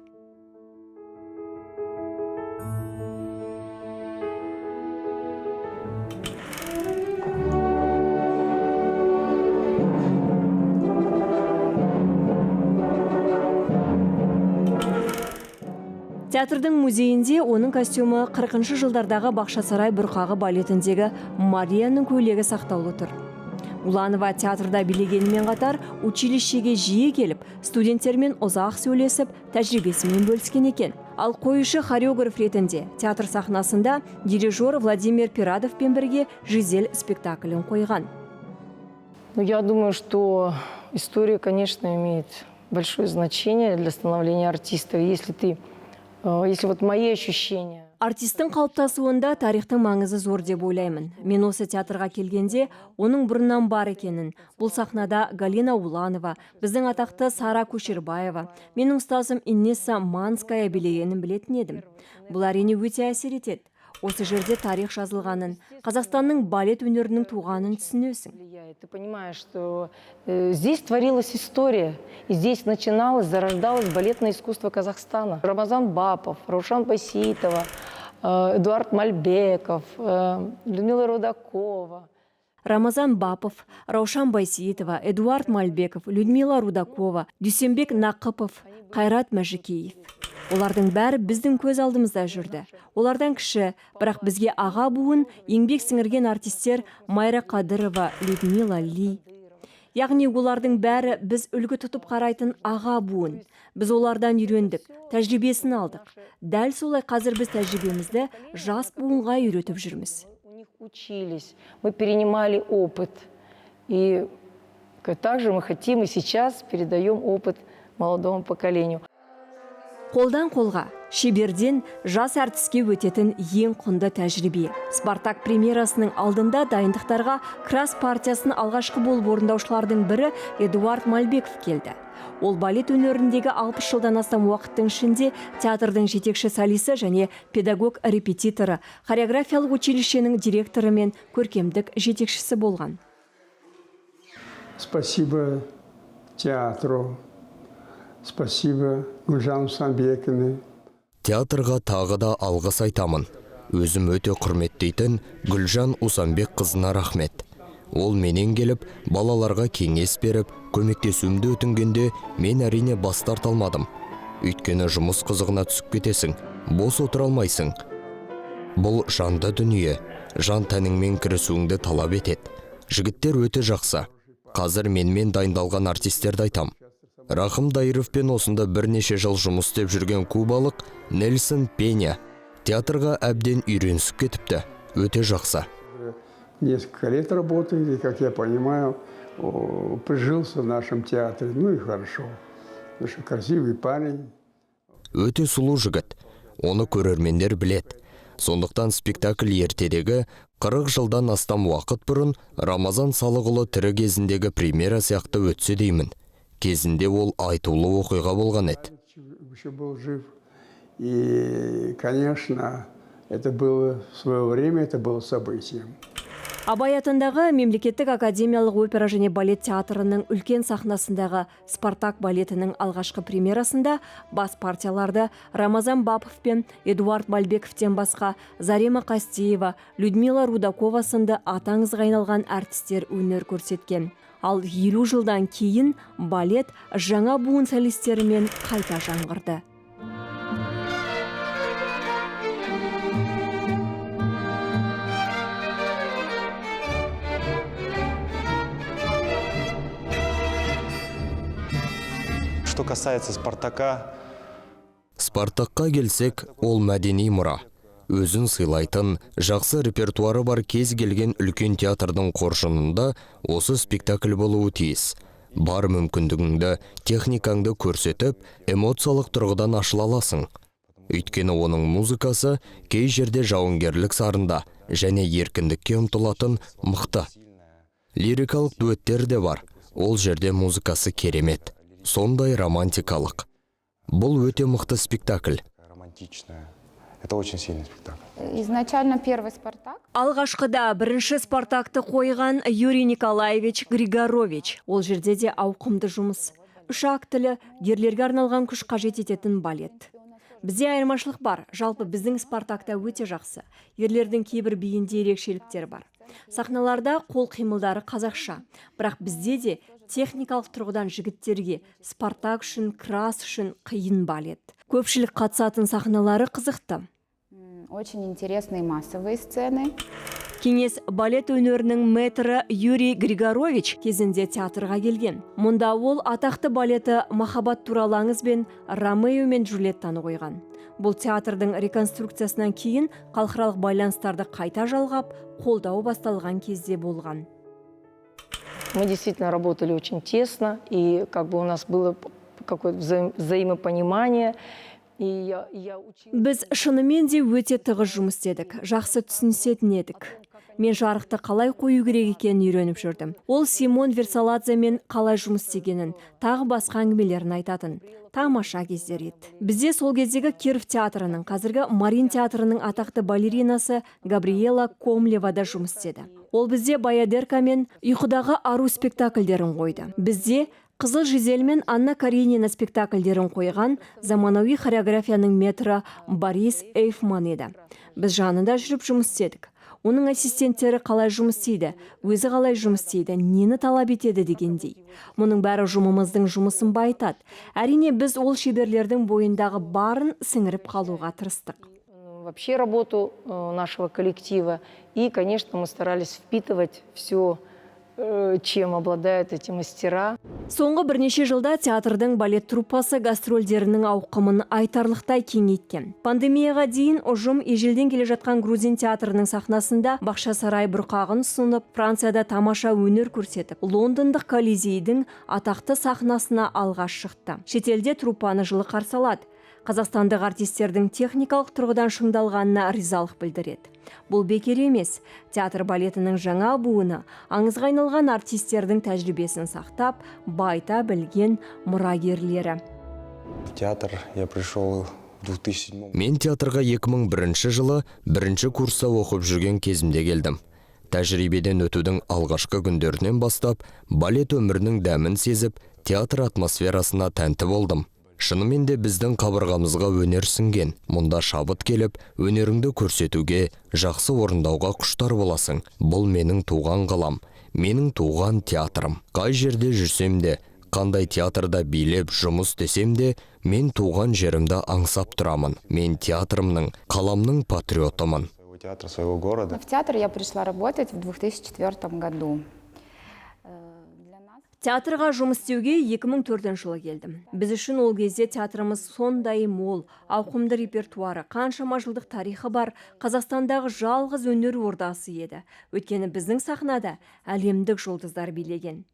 [SPEAKER 2] Театрдың музейінде оның костюмы 40-шы жылдардағы Бақшасарай бұрқағы балетіндегі Марияның көйлегі сақтаулы тұр. Уланова театрда билегенімен қатар училищеге жиі келіп, студенттермен ұзақ сөйлесіп, тәжірибесімен бөліскен екен. Ал қойышы хореограф ретінде театр сахнасында дирижер Владимир Пирадовпен бірге Жизель спектаклін қойған.
[SPEAKER 11] Я думаю, что история, конечно, имеет большое значение для становления артиста. Если вот мои ощущения.
[SPEAKER 2] Артистің қалыптасуында тарихтың маңызы зор деп ойлаймын. Мен осы театрға келгенде оның бұрыннан бар екенін. Бұл сахнада Галина Уланова, біздің атақты Сара Көшербаева, менің ұстазым Иннеса Манская билегенін білетін едім. Бұл әрине өте әсер етеді. Осы жерде тарих жазылғанын, Қазақстанның балет өнерінің туғанын түсінесің.
[SPEAKER 11] Ты понимаешь, что здесь творилась история, и здесь начиналось, зарождалось балетное искусство Казахстана. Рамазан Бапов, Раушан Байсеитова, Эдуард Мальбеков, Людмила Рудакова.
[SPEAKER 2] Рамазан Бапов, Раушан Байсеитова, Эдуард Мальбеков, Людмила Рудакова, Дүйсенбек Нақыпов, Қайрат Мәжікеев. Олардың бәрі біздің көз алдымызда жүрді. Олардан кіші, бірақ бізге аға буын еңбек сіңірген артистер Майра Қадырова, Людмила Ли. Яғни олардың бәрі біз үлгі тұтып қарайтын аға буын. Біз олардан үйрендік, тәжірибесін алдық. Дәл солай қазір біз тәжірибемізді жас буынға үйретіп жүрміз.
[SPEAKER 11] Учились, мы перенимали опыт. И также мы хотим и сейчас передаем опыт молодому поколению.
[SPEAKER 2] Қолдан қолға, шеберден жас әртіске өтетін ең құнды тәжірибе. Спартак премьерасының алдында дайындықтарға Крас партиясын алғашқы болып орындаушылардың бірі Эдуард Мальбеков келді. Ол балет өнеріндегі 60 жылдан астам уақыттың ішінде театрдың жетекші солисі және педагог репетиторы, хореографиялық училищенің директоры мен көркемдік жетекшісі болған.
[SPEAKER 12] Спасибо театру. Спасибо Гүлжан Усанбековне.
[SPEAKER 7] Театрға тағы да алғыс айтамын. Өзім өте құрметтейтін Гүлжан Усанбек қызына рахмет. Ол менен келіп, балаларға кеңес беріп, көмектесуімді өтінгенде мен әрине бас тарта алмадым. Өйткені жұмыс қызығына түсіп кетесің, бос отыра алмайсың. Бұл жанды дүние, жан тәніңмен кірісуіңді талап етеді. Жігіттер өте жақсы. Қазір менмен дайындалған артистерді айтам. Рахым Дайыровпен осында бірнеше жыл жұмыс істеп жүрген кубалық Нельсон Пеня театрға әбден үйренісіп кетіпті. Өте жақсы.
[SPEAKER 12] Несколько лет работает, и, как я понимаю, прижился в нашем театре. Ну и хорошо. Очень красивый парень.
[SPEAKER 7] Өте сұлу жігіт. Оны көрермендер білет. Сондықтан спектакль ертедегі 40 жылдан астам уақыт бұрын Рамазан Салығұлы тірі кезіндегі премьера сияқты өтсе деймін. Кезінде ол айтулы оқиға болған еді.
[SPEAKER 12] Еще был жив. И, конечно, это было в свое время, это было событием.
[SPEAKER 2] Абай атындағы Мемлекеттік академиялық опера және балет театрының үлкен сахнасындағы Спартак балетінің алғашқы премьерасында бас партияларды Рамазан Бапов пен Эдуард Мальбековтен басқа Зарема Қастеева, Людмила Рудакова сынды атаңызға айналған әртістер өнер көрсеткен. Ал 50 жылдан кейін балет жаңа буын солистерімен қайта жаңғырды.
[SPEAKER 13] Что касается Спартака.
[SPEAKER 7] Спартакқа келсек, ол мәдени мұра. өзін сыйлайтын, жақсы репертуары бар кез келген үлкен театрдың қоржынында осы спектакль болуы тиіс. Бар мүмкіндігіңді, техникаңды көрсетіп, эмоциялық тұрғыдан ашыла аласың. Өйткені оның музыкасы кей жерде жауынгерлік сарында және еркіндікке ұмтылатын мықты. Лирикалық дуэттер де бар. Ол жерде музыкасы керемет. Сондай романтикалық. Бұл өте мықты спектакль.
[SPEAKER 13] Романтичная. Это очень сильный спектакль.
[SPEAKER 14] Изначально первый «Спартак».
[SPEAKER 2] Алғашқыда бірінші «Спартакты» қойған Юрий Николаевич Григорович. Ол жерде де ауқымды жұмыс. 3 актілі, ерлерге арналған күш қажет ететін балет. Бізде айырмашылық бар. Жалпы біздің «Спартакта» өте жақсы. Ерлердің кейбір биінде ерекшеліктер бар. Сахналарда қол қимылдары қазақша. Бірақ бізде де техникалық тұрғыдан жігіттерге «Спартак» үшін, «Крас» үшін қиын балет. Көпшілік қатысатын сахналары қызықты.
[SPEAKER 14] Очень интересные массовые сцены.
[SPEAKER 2] Кеңес балет өнерінің мэтрі Юрий Григорович кезінде театрға келген. Мұнда ол атақты балеті «Махаббат туралы аңыз» бен «Ромео мен Джульеттаны» қойған. Бұл театрдың реконструкциясынан кейін халықаралық байланыстарды қайта жалғап, қолдау басталған кезде болған.
[SPEAKER 11] Мы действительно работали очень тесно, и у нас было какое-то взаимопонимание.
[SPEAKER 2] Біз шынымен де өте тығыз жұмыс істедік, жақсы түсінісетін едік. Мен жарықты қалай қою керек екенін үйреніп жүрдім. Ол Симон Версаладземен қалай жұмыс істегенін, тағы басқа әңгімелерін айтатын. Тамаша кездер еді. Бізде сол кездегі Киров театрының, қазіргі Марин театрының атақты балеринасы Габриэла Комлева да жұмыс істеді. Ол бізде Баядерка мен ұйқыдағы ару спектакльдерін қойды. Бізде Қызыл Жизель мен Анна Каренина спектакльдерін қойған заманауи хореографияның метрі Борис Эйфман еді. Біз жанында жүріп жұмыс істедік. Оның ассистенттері қалай жұмыс істейді, өзі қалай жұмыс істейді, нені талап етеді дегендей. Мұның бәрі жұмымыздың жұмысын байытады. Әрине біз ол шеберлердің бойындағы барын сіңіріп қалуға тырыстық.
[SPEAKER 11] Вообще работу нашего коллектива. И, конечно, мы старались впитывать все, чем обладают эти мастера.
[SPEAKER 2] Соңғы бірнеше жылда театрдың балет труппасы гастрольдерінің ауқымын айтарлықтай кеңейткен. Пандемияға дейін ұжым ежелден келе жатқан грузин театрының сахнасында Бақша сарай бұрқағын ұсынып, Францияда тамаша өнер көрсетіп, лондондық Колизейдің атақты сахнасына алғаш шықты. Шетелде труппаны жылы қарсы алады. Қазақстандық артистердің техникалық тұрғыдан шыңдалғанына ризалық білдіреді. Бұл бекер емес. Театр балетінің жаңа буыны аңызға айналған артистердің тәжірибесін сақтап, байта білген мұрагерлері.
[SPEAKER 13] Театр я пришел в 2007.
[SPEAKER 7] Мен театрға 2001 жылы бірінші курста оқып жүрген кезімде келдім. Тәжірибеден өтудің алғашқы күндерінен бастап, балет өмірінің дәмін сезіп, театр атмосферасына тәнті болдым. Шынымен де біздің қабырғамызға өнер сіңген. Мұнда шабыт келіп, өнеріңді көрсетуге, жақсы орындауға құштар боласың. Бұл менің туған қалам, менің туған театрым. Қай жерде жүрсем де, қандай театрда билеп жұмыс десем де, мен туған жерімді аңсап тұрамын. Мен театрымның, қаламның патриотымын.
[SPEAKER 13] Театр своего города.
[SPEAKER 14] В театр я пришла работать в 2004 году.
[SPEAKER 2] Театрға жұмыс істеуге 2004 жылы келдім. Біз үшін ол кезде театрымыз сондай мол, ауқымды репертуары, қаншама жылдық тарихы бар Қазақстандағы жалғыз өнер ордасы еді. Өйткені біздің сахнада әлемдік жұлдыздар билеген.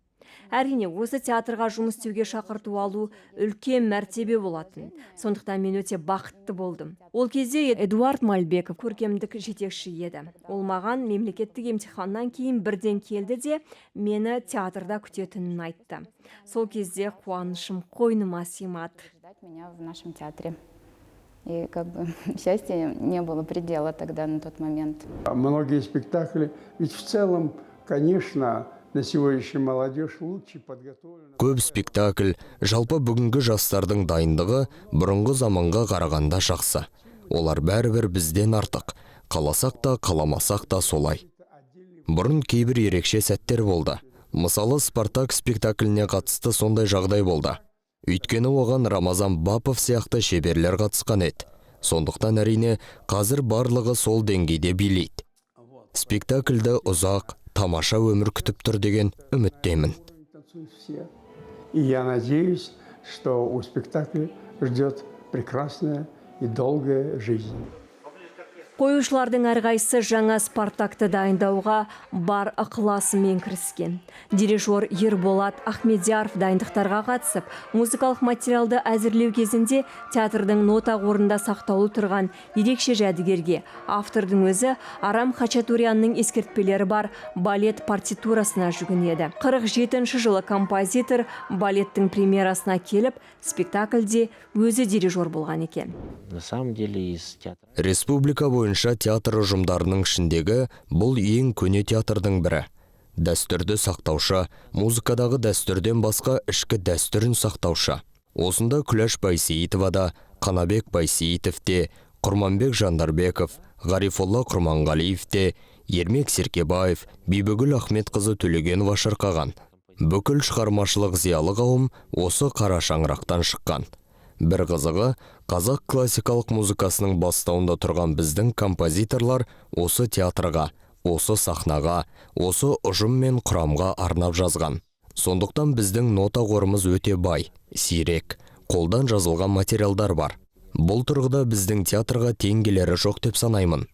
[SPEAKER 2] Әрине, осы театрға жұмыс істеуге шақырту алу үлкен мәртебе болатын. Сондықтан мен өте бақытты болдым. Ол кезде Эдуард Мальбеков көркемдік жетекші еді. Ол маған мемлекеттік емтиханнан кейін бірден келді де, мені театрда күтетінін айтты. Сол кезде қуанышым қойныма сыймады.
[SPEAKER 14] Меня в нашем театре. И счастья не было предела тогда на тот момент.
[SPEAKER 12] Многие спектакли, ведь в целом, конечно, на сегодняшний молодежь лучше подготовлена.
[SPEAKER 7] Көп спектакль, жалпы бүгінгі жастардың дайындығы бұрынғы заманға қарағанда жақсы. Олар бәрібір бізден артық. Қаласақ та, қаламасақ та солай. Бұрын кейбір ерекше сәттер болды. Мысалы, Спартак спектакліне қатысты сондай жағдай болды. Өйткені оған Рамазан Бапов сияқты шеберлер қатысқан еді. Сондықтан әрине, қазір барлығы сол деңгейде билейді. Спектакльді ұзақ, тамаша өмір күтіп тұр деген үміттемін.
[SPEAKER 12] И я надеюсь, что у спектакля ждет прекрасная и долгая жизнь.
[SPEAKER 2] Қоюшылардың әрқайсысы жаңа Спартакты дайындауға бар ықыласымен кіріскен. Дирижер Ерболат Ахмедияров дайындықтарға қатысып, музыкалық материалды әзірлеу кезінде театрдың нота қорында сақтаулы тұрған ерекше жәдігерге автордың өзі Арам Хачатурянның ескертпелері бар балет партитурасына жүгінеді. 47-ші жылы композитор балеттің премьерасына келіп, спектакльде өзі дирижер болған екен.
[SPEAKER 6] На самом деле из театра.
[SPEAKER 7] Республика бойынша театр ұжымдарының ішіндегі бұл ең көне театрдың бірі. Дәстүрді сақтаушы, музыкадағы дәстүрден басқа ішкі дәстүрін сақтаушы. Осында Күләш Байсейітова да, Қанабек Байсейітов те, Құрманбек Жандарбеков, Ғарифолла Құрманғалиев те, Ермек Серкебаев, Бибігүл Ахметқызы Төлегенова шырқаған. Бүкіл шығармашылық зиялы қауым осы қара шаңырақтан шыққан. Бір қызығы, қазақ классикалық музыкасының бастауында тұрған біздің композиторлар осы театрға, осы сахнаға, осы ұжым мен құрамға арнап жазған. Сондықтан біздің нота қорымыз өте бай, сирек, қолдан жазылған материалдар бар. Бұл тұрғыда біздің театрға тең келері жоқ деп санаймын.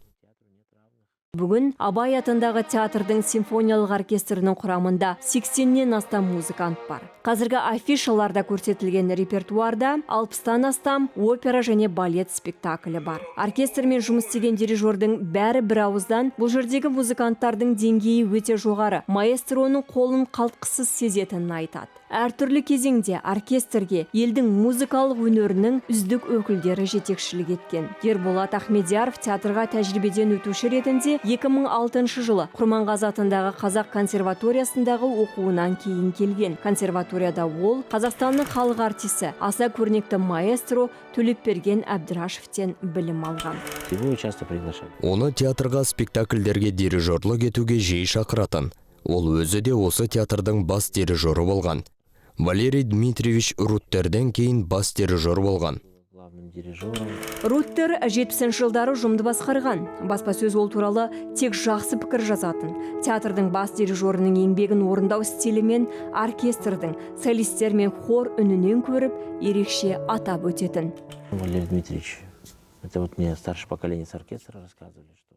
[SPEAKER 2] Бүгін Абай атындағы театрдың симфониялық оркестрінің құрамында 80-нен астам музыкант бар. Қазіргі афишаларда көрсетілген репертуарда 60-тан астам опера және балет спектаклі бар. Оркестрмен жұмыс істеген дирижердің бәрі бір ауыздан бұл жердегі музыканттардың деңгейі өте жоғары, маэстроның қолын қалтқысыз сезетінін айтады. Әртүрлі кезеңде оркестрге елдің музыкалық өнерінің үздік өкілдері жетекшілік еткен. Ерболат Ахмедияров театрға тәжірибеден өтуші ретінде 2006 жылы Құрманғазы атындағы Қазақ консерваториясындағы оқуынан кейін келген. Консерваторияда ол Қазақстанның халық артисі, аса көрнекті маэстро Төлепберген Әбдірашевтен білім алған.
[SPEAKER 6] Его часто приглашают.
[SPEAKER 7] Оны театрға спектакльдерге дирижерлік етуге жиі шақыратын. Ол өзі де осы театрдың бас дирижері болған. Валерий Дмитриевич Руттерден кейін бас дирижер болған.
[SPEAKER 2] Руттер 70 жылдары ұжымды басқарған. Баспасөз ол туралы тек жақсы пікір жазатын. Театрдың бас дирижерінің еңбегін орындау стилімен оркестрдің, солистер мен хор үнінен көріп, ерекше атап өтетін.
[SPEAKER 6] Валерий Дмитриевич, это вот мне старшее поколение с оркестра рассказывали, что...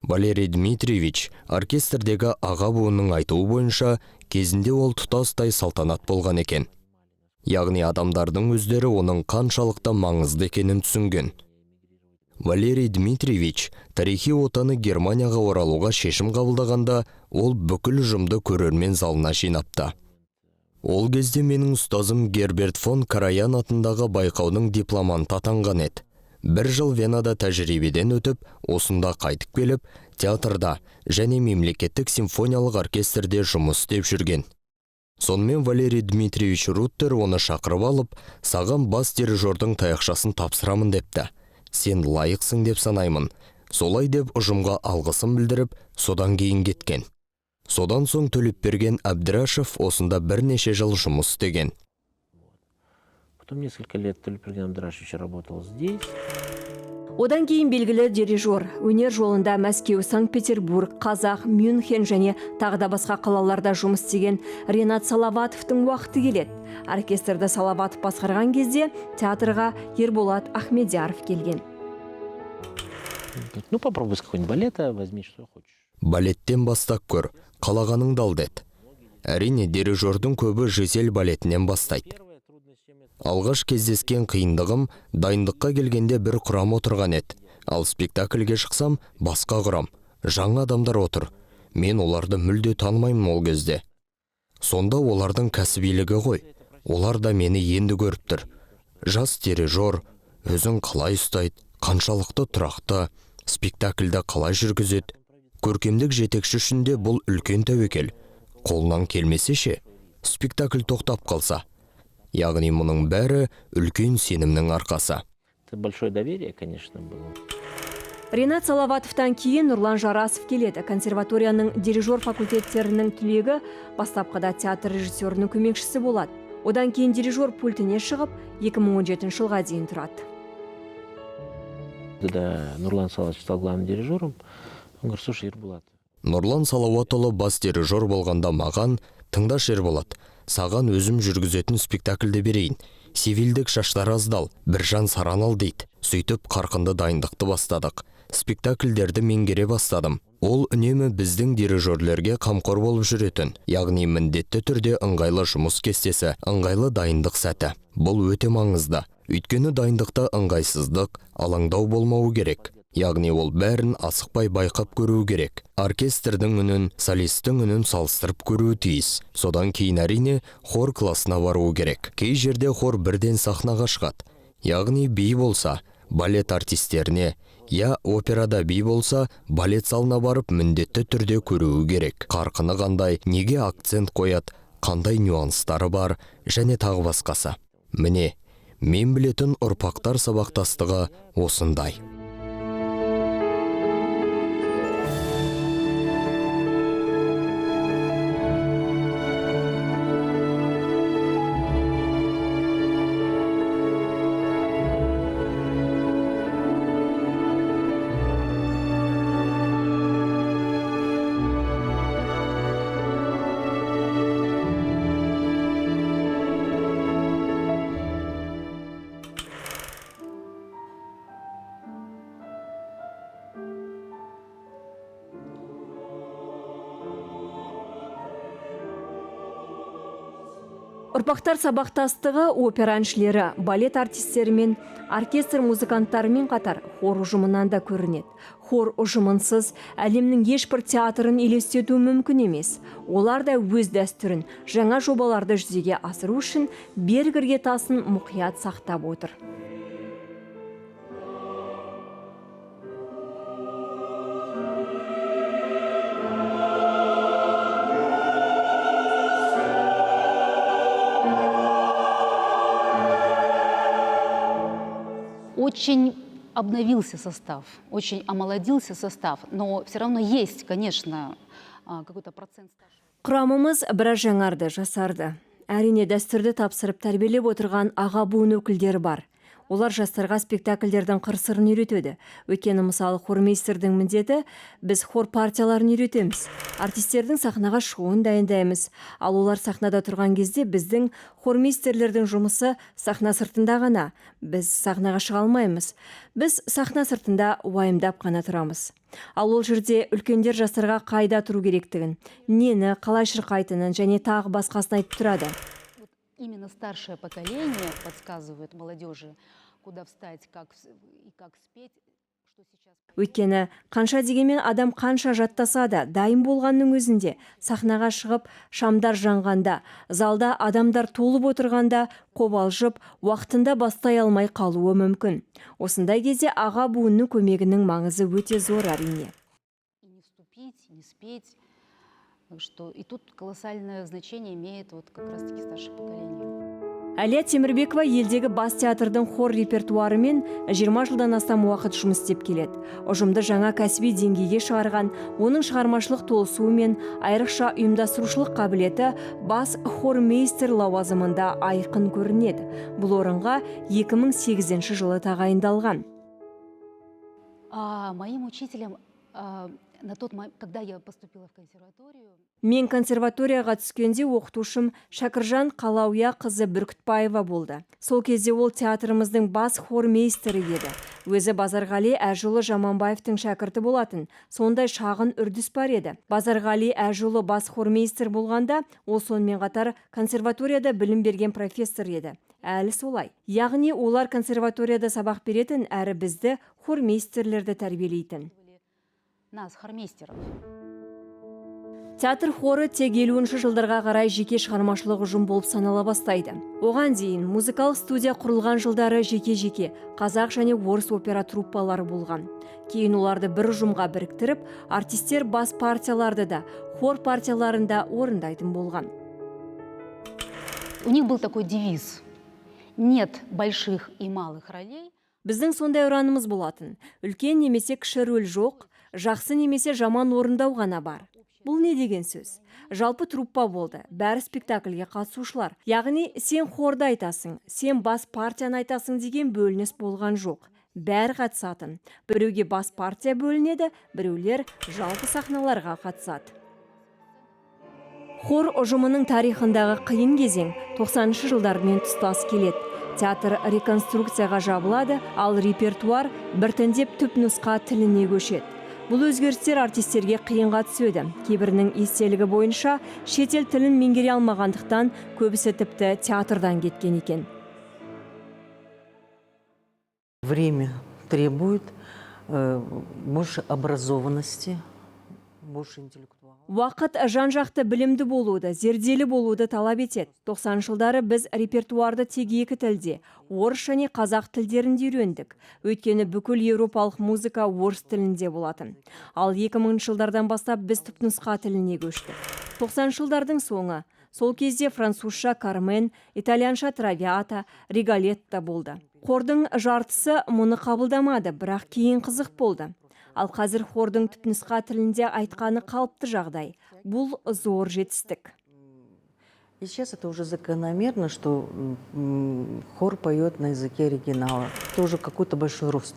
[SPEAKER 7] Валерий Дмитриевич оркестрдегі аға буынның айтуы бойынша кезінде ол тұтастай салтанат болған екен. Яғни адамдардың өздері оның қаншалықты маңызды екенін түсінген. Валерий Дмитриевич тарихи отаны Германияға оралуға шешім қабылдағанда ол бүкіл ұжымды көрермен залына жинапты. Ол кезде менің ұстазым Герберт фон Караян атындағы байқаудың дипломанты атанған еді. Бір жыл Венада тәжірибеден өтіп, осында қайтып келіп, театрда және мемлекеттік симфониялық оркестрде жұмыс істеп жүрген. Сонымен Валерий Дмитриевич Руттер оны шақырып алып, саған бас дирижердің таяқшасын тапсырамын депті. Сен лайықсың деп санаймын. Солай деп ұжымға алғысын білдіріп, содан кейін кеткен. Содан соң Төлепберген Әбдірашев осында бірнеше жыл жұмыс істеген.
[SPEAKER 6] Потом несколько лет Төлепберген Әбдірашевич работал здесь.
[SPEAKER 2] Одан кейін белгілі дирижер өнер жолында Мәскеу, Санкт-Петербург, Қазақ, Мюнхен және тағы да басқа қалаларда жұмыс істеген Ренат Салаватовтың уақыты келеді. Оркестрді Салаватов басқарған кезде театрға Ерболат Ахмедияров келген.
[SPEAKER 6] Ну, попробуй с какой-нибудь балета, возьми, что хочешь.
[SPEAKER 7] Балеттен бастап көр, қалағаныңды ал деді. Әрине, дирижердің көбі Жизель балетінен бастайды. Алғаш кездескен қиындығым дайындыққа келгенде бір құрам отырған еді. Ал спектакльге шықсам басқа құрам, жаңа адамдар отыр. Мен оларды мүлде танымаймын ол кезде. Сонда олардың кәсібилігі ғой. Олар да мені енді көріп тұр. Жас дирижер, өзін қалай ұстайды, қаншалықты тұрақты, спектакльді қалай жүргізеді. Көркемдік жетекші үшін де бұл үлкен тәуекел. Қолынан келмесе ше, спектакль тоқтап қалса. Яғни мұның бәрі үлкен сенімнің арқасы.
[SPEAKER 6] Это большое доверие, конечно, было.
[SPEAKER 2] Ренат Салаватовтан кейін Нұрлан Жарасов келеді. Консерваторияның дирижер факультеттерінің түлегі бастапқыда театр режиссерінің көмекшісі болады. Одан кейін дирижер пультіне шығып, 2017 жылға дейін тұрады.
[SPEAKER 6] Когда Нурлан Салаватович стал главным дирижером, он говорит: слушай, Ерболат.
[SPEAKER 7] Нұрлан Салауатұлы бас дирижер болғанда маған: тыңдаш Ерболат, саған өзім жүргізетін спектакльді берейін. Сивилдік шаштар аздал, Біржан Саранал дейді. Сөйтіп қарқынды дайындықты бастадық. спектакльдерді меңгере бастадым. Ол үнемі біздің дирижерлерге қамқор болып жүретін, яғни міндетті түрде ыңғайлы жұмыс кестесі, ыңғайлы дайындық сәті. Бұл өте маңызды. Өйткені дайындықта ыңғайсыздық, алаңдау болмауы керек. Яғни ол бәрін асықпай байқап көруі керек. Оркестрдің үнін, солисттің үнін салыстырып көруі тиіс. Содан кейін әрине хор классына баруы керек. Кей жерде хор бірден сахнаға шығады. Яғни би болса, балет артистеріне, я операда би болса, балет залына барып міндетті түрде көруі керек. Қарқыны қандай, неге акцент қояды, қандай нюанстары бар, және тағы басқасы. Міне, мен білетін ұрпақтар сабақтастығы осындай.
[SPEAKER 2] Ұрпақтар сабақтастығы опера әншілері, балет артистері мен оркестр музыканттарымен қатар хор ұжымынан да көрінеді. Хор ұжымынсыз әлемнің ешбір театрын елестету мүмкін емес. Олар да өз дәстүрін, жаңа жобаларды жүзеге асыру үшін берік іргетасын мұқият сақтап отыр.
[SPEAKER 15] Очень обновился состав, очень омолодился состав, но все равно есть, конечно, какой-то процент старших.
[SPEAKER 2] Құрамымыз біраз жаңарды, жасарды. Әрине дәстүрді тапсырып тәрбиелеп отырған аға буын өкілдері бар. Олар жастарға спектакльдердің қыр-сырын үйретеді. Өйткені мысалы хормейстердің міндеті біз хор партияларын үйретеміз. Артистердің сахнаға шығуын дайындаймыз. Ал олар сахнада тұрған кезде біздің хормейстерлердің жұмысы сахна сыртында ғана. Біз сахнаға шыға алмаймыз. Біз сахна сыртында уайымдап қана тұрамыз. Ал ол жерде үлкендер жастарға қайда тұру керектігін, нені қалай шырқайтынын және тағы басқасын айтып тұрады.
[SPEAKER 15] Именно старшее поколение подсказывает молодежи, куда встать, как спеть, что сейчас.
[SPEAKER 2] Өйткені қанша дегенмен адам қанша жаттаса да, дайын болғанның өзінде сахнаға шығып, шамдар жанғанда, залда адамдар толып отырғанда, қобалжып, уақытында бастай алмай қалуы мүмкін. Осындай кезде аға буынның көмегінің маңызы өте зор әрине.
[SPEAKER 15] Не вступить, не спеть. Так что и тут колоссальное значение имеет вот как раз-таки старшее поколение.
[SPEAKER 2] Әлия Темірбекова елдегі бас театрдың хор репертуарымен 20 жылдан астам уақыт жұмыс істеп келеді. Ұжымды жаңа кәсіби деңгейге шығарған, оның шығармашылық толысуы мен айрықша ұйымдастырушылық қабілеті бас хормейстер лауазымында айқын көрінеді. Бұл орынға 2008 жылы тағайындалған.
[SPEAKER 15] Моим учителем на тот момент, когда я поступила в консерваторию.
[SPEAKER 2] Мен консерваторияға түскенде оқытушым Шәкіржан Қалауя қызы Бүркітбаева болды. Сол кезде ол театрымыздың бас хормейстері еді. Өзі Базарғали Әжұлы Жаманбаевтың шәкірті болатын. Сондай шағын үрдіс бар еді. Базарғали Әжұлы бас хормейстер болғанда, ол сонымен қатар консерваторияда білім берген профессор еді. Әлі солай. Яғни олар консерваторияда сабақ беретін, әрі бізді хормейстерлерді тәрбиелейтін.
[SPEAKER 15] Нас, хормейстеров.
[SPEAKER 2] Театр хоры тек 50-ші жылдарға қарай жеке шығармашылық ұжым болып санала бастайды. Оған дейін музыкалық студия құрылған жылдары жеке-жеке қазақ және орыс опера труппалары болған. Кейін оларды бір ұжымға біріктіріп, артистер бас партияларды да, хор партияларында орындайтын болған.
[SPEAKER 15] У них был такой девиз: нет больших и малых ролей.
[SPEAKER 2] Біздің сондай ұранымыз болатын. Үлкен немесе кіші рөл жоқ, жақсы немесе жаман орындау ғана бар. Бұл не деген сөз? Жалпы труппа болды, бәрі спектакльге қатысушылар. Яғни сен хорды айтасың, сен бас партияны айтасың деген бөлініс болған жоқ. Бәрі қатысатын. Біреуге бас партия бөлінеді, біреулер жалпы сахналарға қатысады. Хор ұжымының тарихындағы қиын кезең 90-шы жылдармен тұстас келеді. Театр реконструкцияға жабылады, ал репертуар біртіндеп түпнұсқа тіліне көшеді. Бұл өзгерістер артистерге қиынға түседі. Кейбірінің естелігі бойынша шетел тілін меңгере алмағандықтан көбісі тіпті театрдан кеткен екен.
[SPEAKER 16] Время требует больше образованности, больше интеллектуалов.
[SPEAKER 2] Уақыт жан-жақты білімді болуды, зерделі болуды талап етеді. 90 жылдары біз репертуарды тек екі тілде, орыс және қазақ тілдерінде үйрендік. Өйткені бүкіл еуропалық музыка орыс тілінде болатын. Ал 2000 жылдардан бастап біз түпнұсқа тіліне көштік. 90 жылдардың соңы. Сол кезде французша Кармен, итальянша Травиата, Риголетта болды. Хордың жартысы мұны қабылдамады, бірақ кейін қызық болды. Ал қазір хордың түпнұсқа тілінде айтқаны қалыпты жағдай. Бұл зор жетістік.
[SPEAKER 16] И сейчас это уже закономерно, что хор поет на языке оригинала. Это уже какой-то большой рост.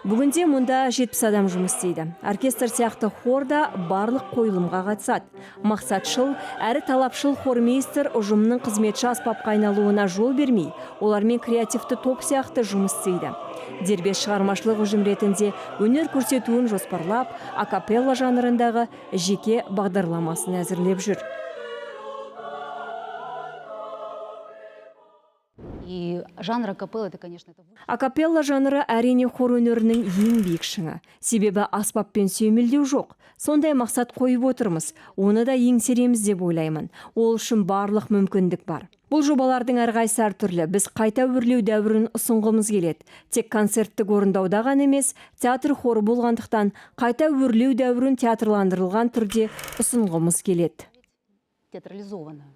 [SPEAKER 2] Бүгінде мұнда 70 адам жұмыс істейді. Оркестр сияқты хорда барлық қойылымға қатысады. Мақсатшыл әрі талапшыл хормейстер ұжымның қызметші аспапқа айналуына жол бермей, олармен креативті топ сияқты жұмыс істейді. Дербес шығармашылық ұжым ретінде өнер көрсетуін жоспарлап, акапелла жанрындағы жеке бағдарламасын әзірлеп жүр.
[SPEAKER 15] И жанр акапелла, это, конечно, это...
[SPEAKER 2] Акапелла жанры әрине хор өнерінің ең биік шыңы. Себебі аспаппен сүйемелдеу жоқ. Сондай мақсат қойып отырмыз. Оны да еңсереміз деп ойлаймын. Ол үшін барлық мүмкіндік бар. Бұл жобалардың әрқайсысы әртүрлі. Біз қайта өрлеу дәуірін ұсынғымыз келеді. Тек концерттік орындауда ғана емес, театр хоры болғандықтан қайта өрлеу дәуірін театрландырылған түрде ұсынғымыз келеді.
[SPEAKER 15] Театрализовано.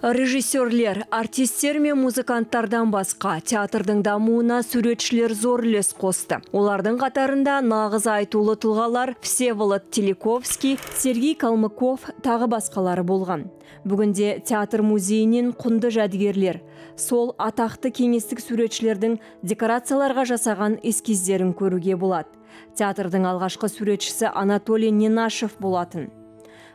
[SPEAKER 2] Режиссерлер, артистер мен музыканттардан басқа театрдың дамуына суретшілер зор үлес қосты. Олардың қатарында нағыз айтулы тұлғалар Всеволод Теликовский, Сергей Калмыков тағы басқалары болған. Бүгінде театр музейінен құнды жәдігерлер, сол атақты кеңестік суретшілердің декорацияларға жасаған эскиздерін көруге болады. Театрдың алғашқы суретшісі Анатолий Ненашев болатын.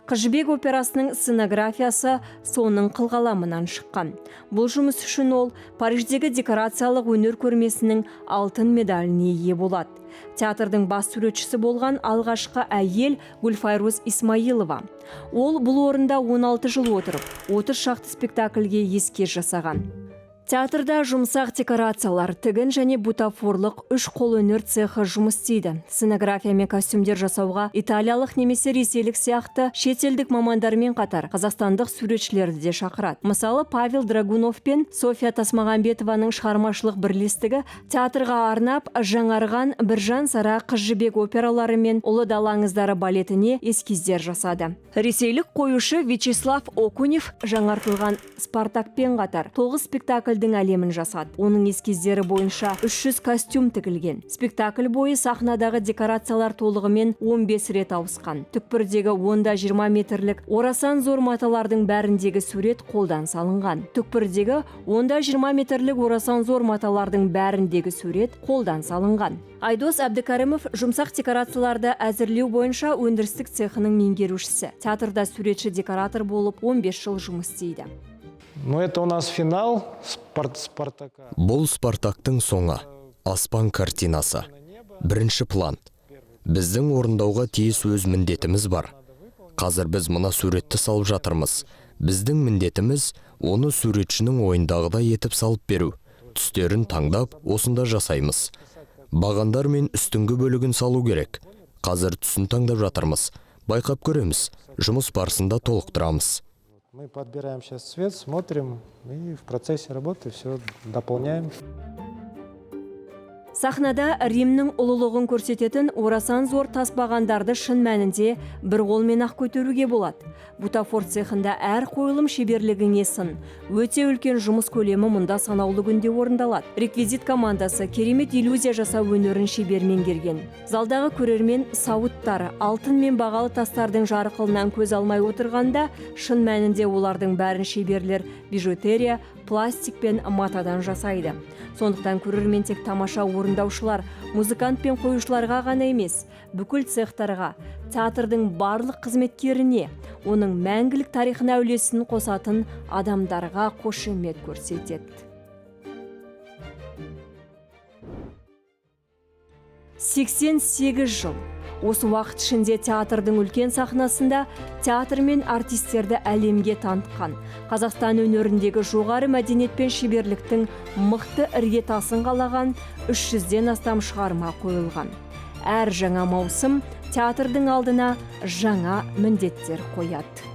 [SPEAKER 2] Қыз жібек операсының сценографиясы соның қылғаламынан шыққан. Бұл жұмыс үшін ол Париждегі декорациялық өнер көрмесінің алтын медаліне ие болады. Театрдың бас суретшісі болған алғашқы әйел Гүлфайруз Исмаилова. Ол бұл орында 16 жыл отырып, 30 шақты спектакльге ескерткіш жасаған. Театрда жұмсақ декорациялар, тігін және бутафорлық 3 қол өнер цехы жұмыс істейді. Сценография мен костюмдер жасауға италиялық немесе ресейлік сияқты шетелдік мамандармен қатар қазақстандық суретшілерді де шақырады. Мысалы, Павел Драгунов пен София Тасмағанбетованың шығармашылық бірлестігі театрға арнап жаңарған Біржан Сара Қыз жібек опералары мен Ұлы далаңыздары балетіне эскиздер жасады. Ресейлік қоюшы Вячеслав Окунев жаңартылған Спартакпен қатар 9 спектакльдің әлемін жасады. Оның эскиздері бойынша 300 костюм тігілген. Спектакль бойы сахнадағы декорациялар толығымен 15 рет ауысқан. Түкпірдегі 10-20 метрлік орасан зор маталардың бәріндегі сурет қолдан салынған. Түкпірдегі 10-20 метрлік орасан зор маталардың бәріндегі сурет қолдан салынған. Айдос Әбдікәрімов жұмсақ декорацияларды әзірлеу бойынша өндірістік цехының меңгерушісі. Театрда суретші декоратор болып 15 жыл жұмыс істейді.
[SPEAKER 17] Но это у нас финал Спартака.
[SPEAKER 7] Бұл Спартактың соңы. Аспан картинасы. Бірінші план. Біздің орындауға тиіс өз міндетіміз бар. Қазір біз мына суретті салып жатырмыз. Біздің міндетіміз оны суретшінің ойындағыдай етіп салып беру. Түстерін таңдап, осында жасаймыз. Бағандар мен үстіңгі бөлігін салу керек. Қазір түсін таңдап жатырмыз. Байқап көреміз. Жұмыс барысында толықтырамыз.
[SPEAKER 17] Мы подбираем сейчас цвет, смотрим и в процессе работы все дополняем.
[SPEAKER 2] Сахнада Римнің ұлылығын көрсететін орасан зор тасбағандарды шын мәнінде бір қолмен ақ көтеруге болады. Бутафор цехында әр қойылым шеберлігіне сын. Өте үлкен жұмыс көлемі мұнда санаулы күнде орындалады. Реквизит командасы керемет иллюзия жасау өнерін шебер меңгерген. Залдағы көрермен сауыттары, алтын мен бағалы тастардың жарқылынан көз алмай отырғанда, шын мәнінде олардың бәрін шеберлер бижутерия, пластик пен матадан жасайды. Сондықтан көрермен тек тамаша орындаушылар, музыкант пен қоюшыларға ғана емес, бүкіл цехтарға, театрдың барлық қызметкеріне, оның мәңгілік тарихына үлесін қосатын адамдарға қошемет көрсетеді. 88 жыл. Осы уақыт ішінде театрдың үлкен сахнасында театр мен артистерді әлемге танытқан. Қазақстан өнеріндегі жоғары мәдениет пен шеберліктің мықты іргетасын қалаған 300-ден астам шығарма қойылған. Әр жаңа маусым театрдың алдына жаңа міндеттер қояды.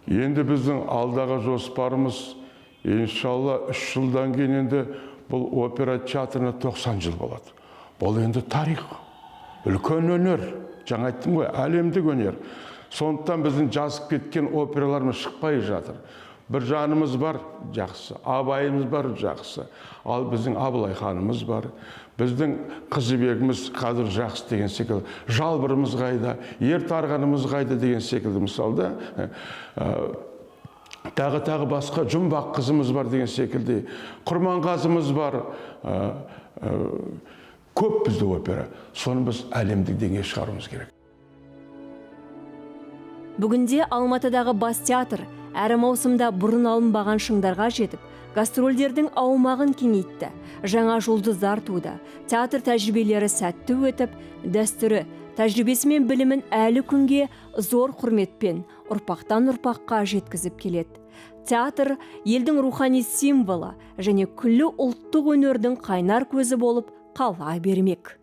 [SPEAKER 3] Енді біздің алдағы жоспарымыз, иншалла 3 жылдан кейін енді бұл опера театрына 90 жыл болады. Бұл енді тарих, үлкен өнер, жаңа айттым ғой, әлемдік өнер. Сондықтан біздің жазып кеткен операларымыз шықпай жатыр. Бір жанымыз бар, жақсы, Абайымыз бар, жақсы. Ал біздің Абылай ханымыз бар. Біздің Қызыбегіміз қазір жақсы деген секілді. Жалбырымыз қайда, ер тарғанымыз қайда деген секілді мысалда. Тағы басқа Жұмбақ қызымыз бар деген секілді. Құрманғазымыз бар. Көп бізді опера. Соны біз әлемдік деңгейге шығаруымыз керек.
[SPEAKER 2] Бүгінде Алматыдағы бас театр әрі маусымда бұрын алынбаған шыңдарға жетіп, гастрольдердің аумағын кеңейтті. Жаңа жұлдыздар туды. Театр тәжірибелері сәтті өтіп, дәстүрі, тәжірибесі мен білімін әлі күнге зор құрметпен ұрпақтан ұрпаққа жеткізіп келеді. Театр елдің рухани символы және күллі ұлттық өнердің қайнар көзі болып қала бермек.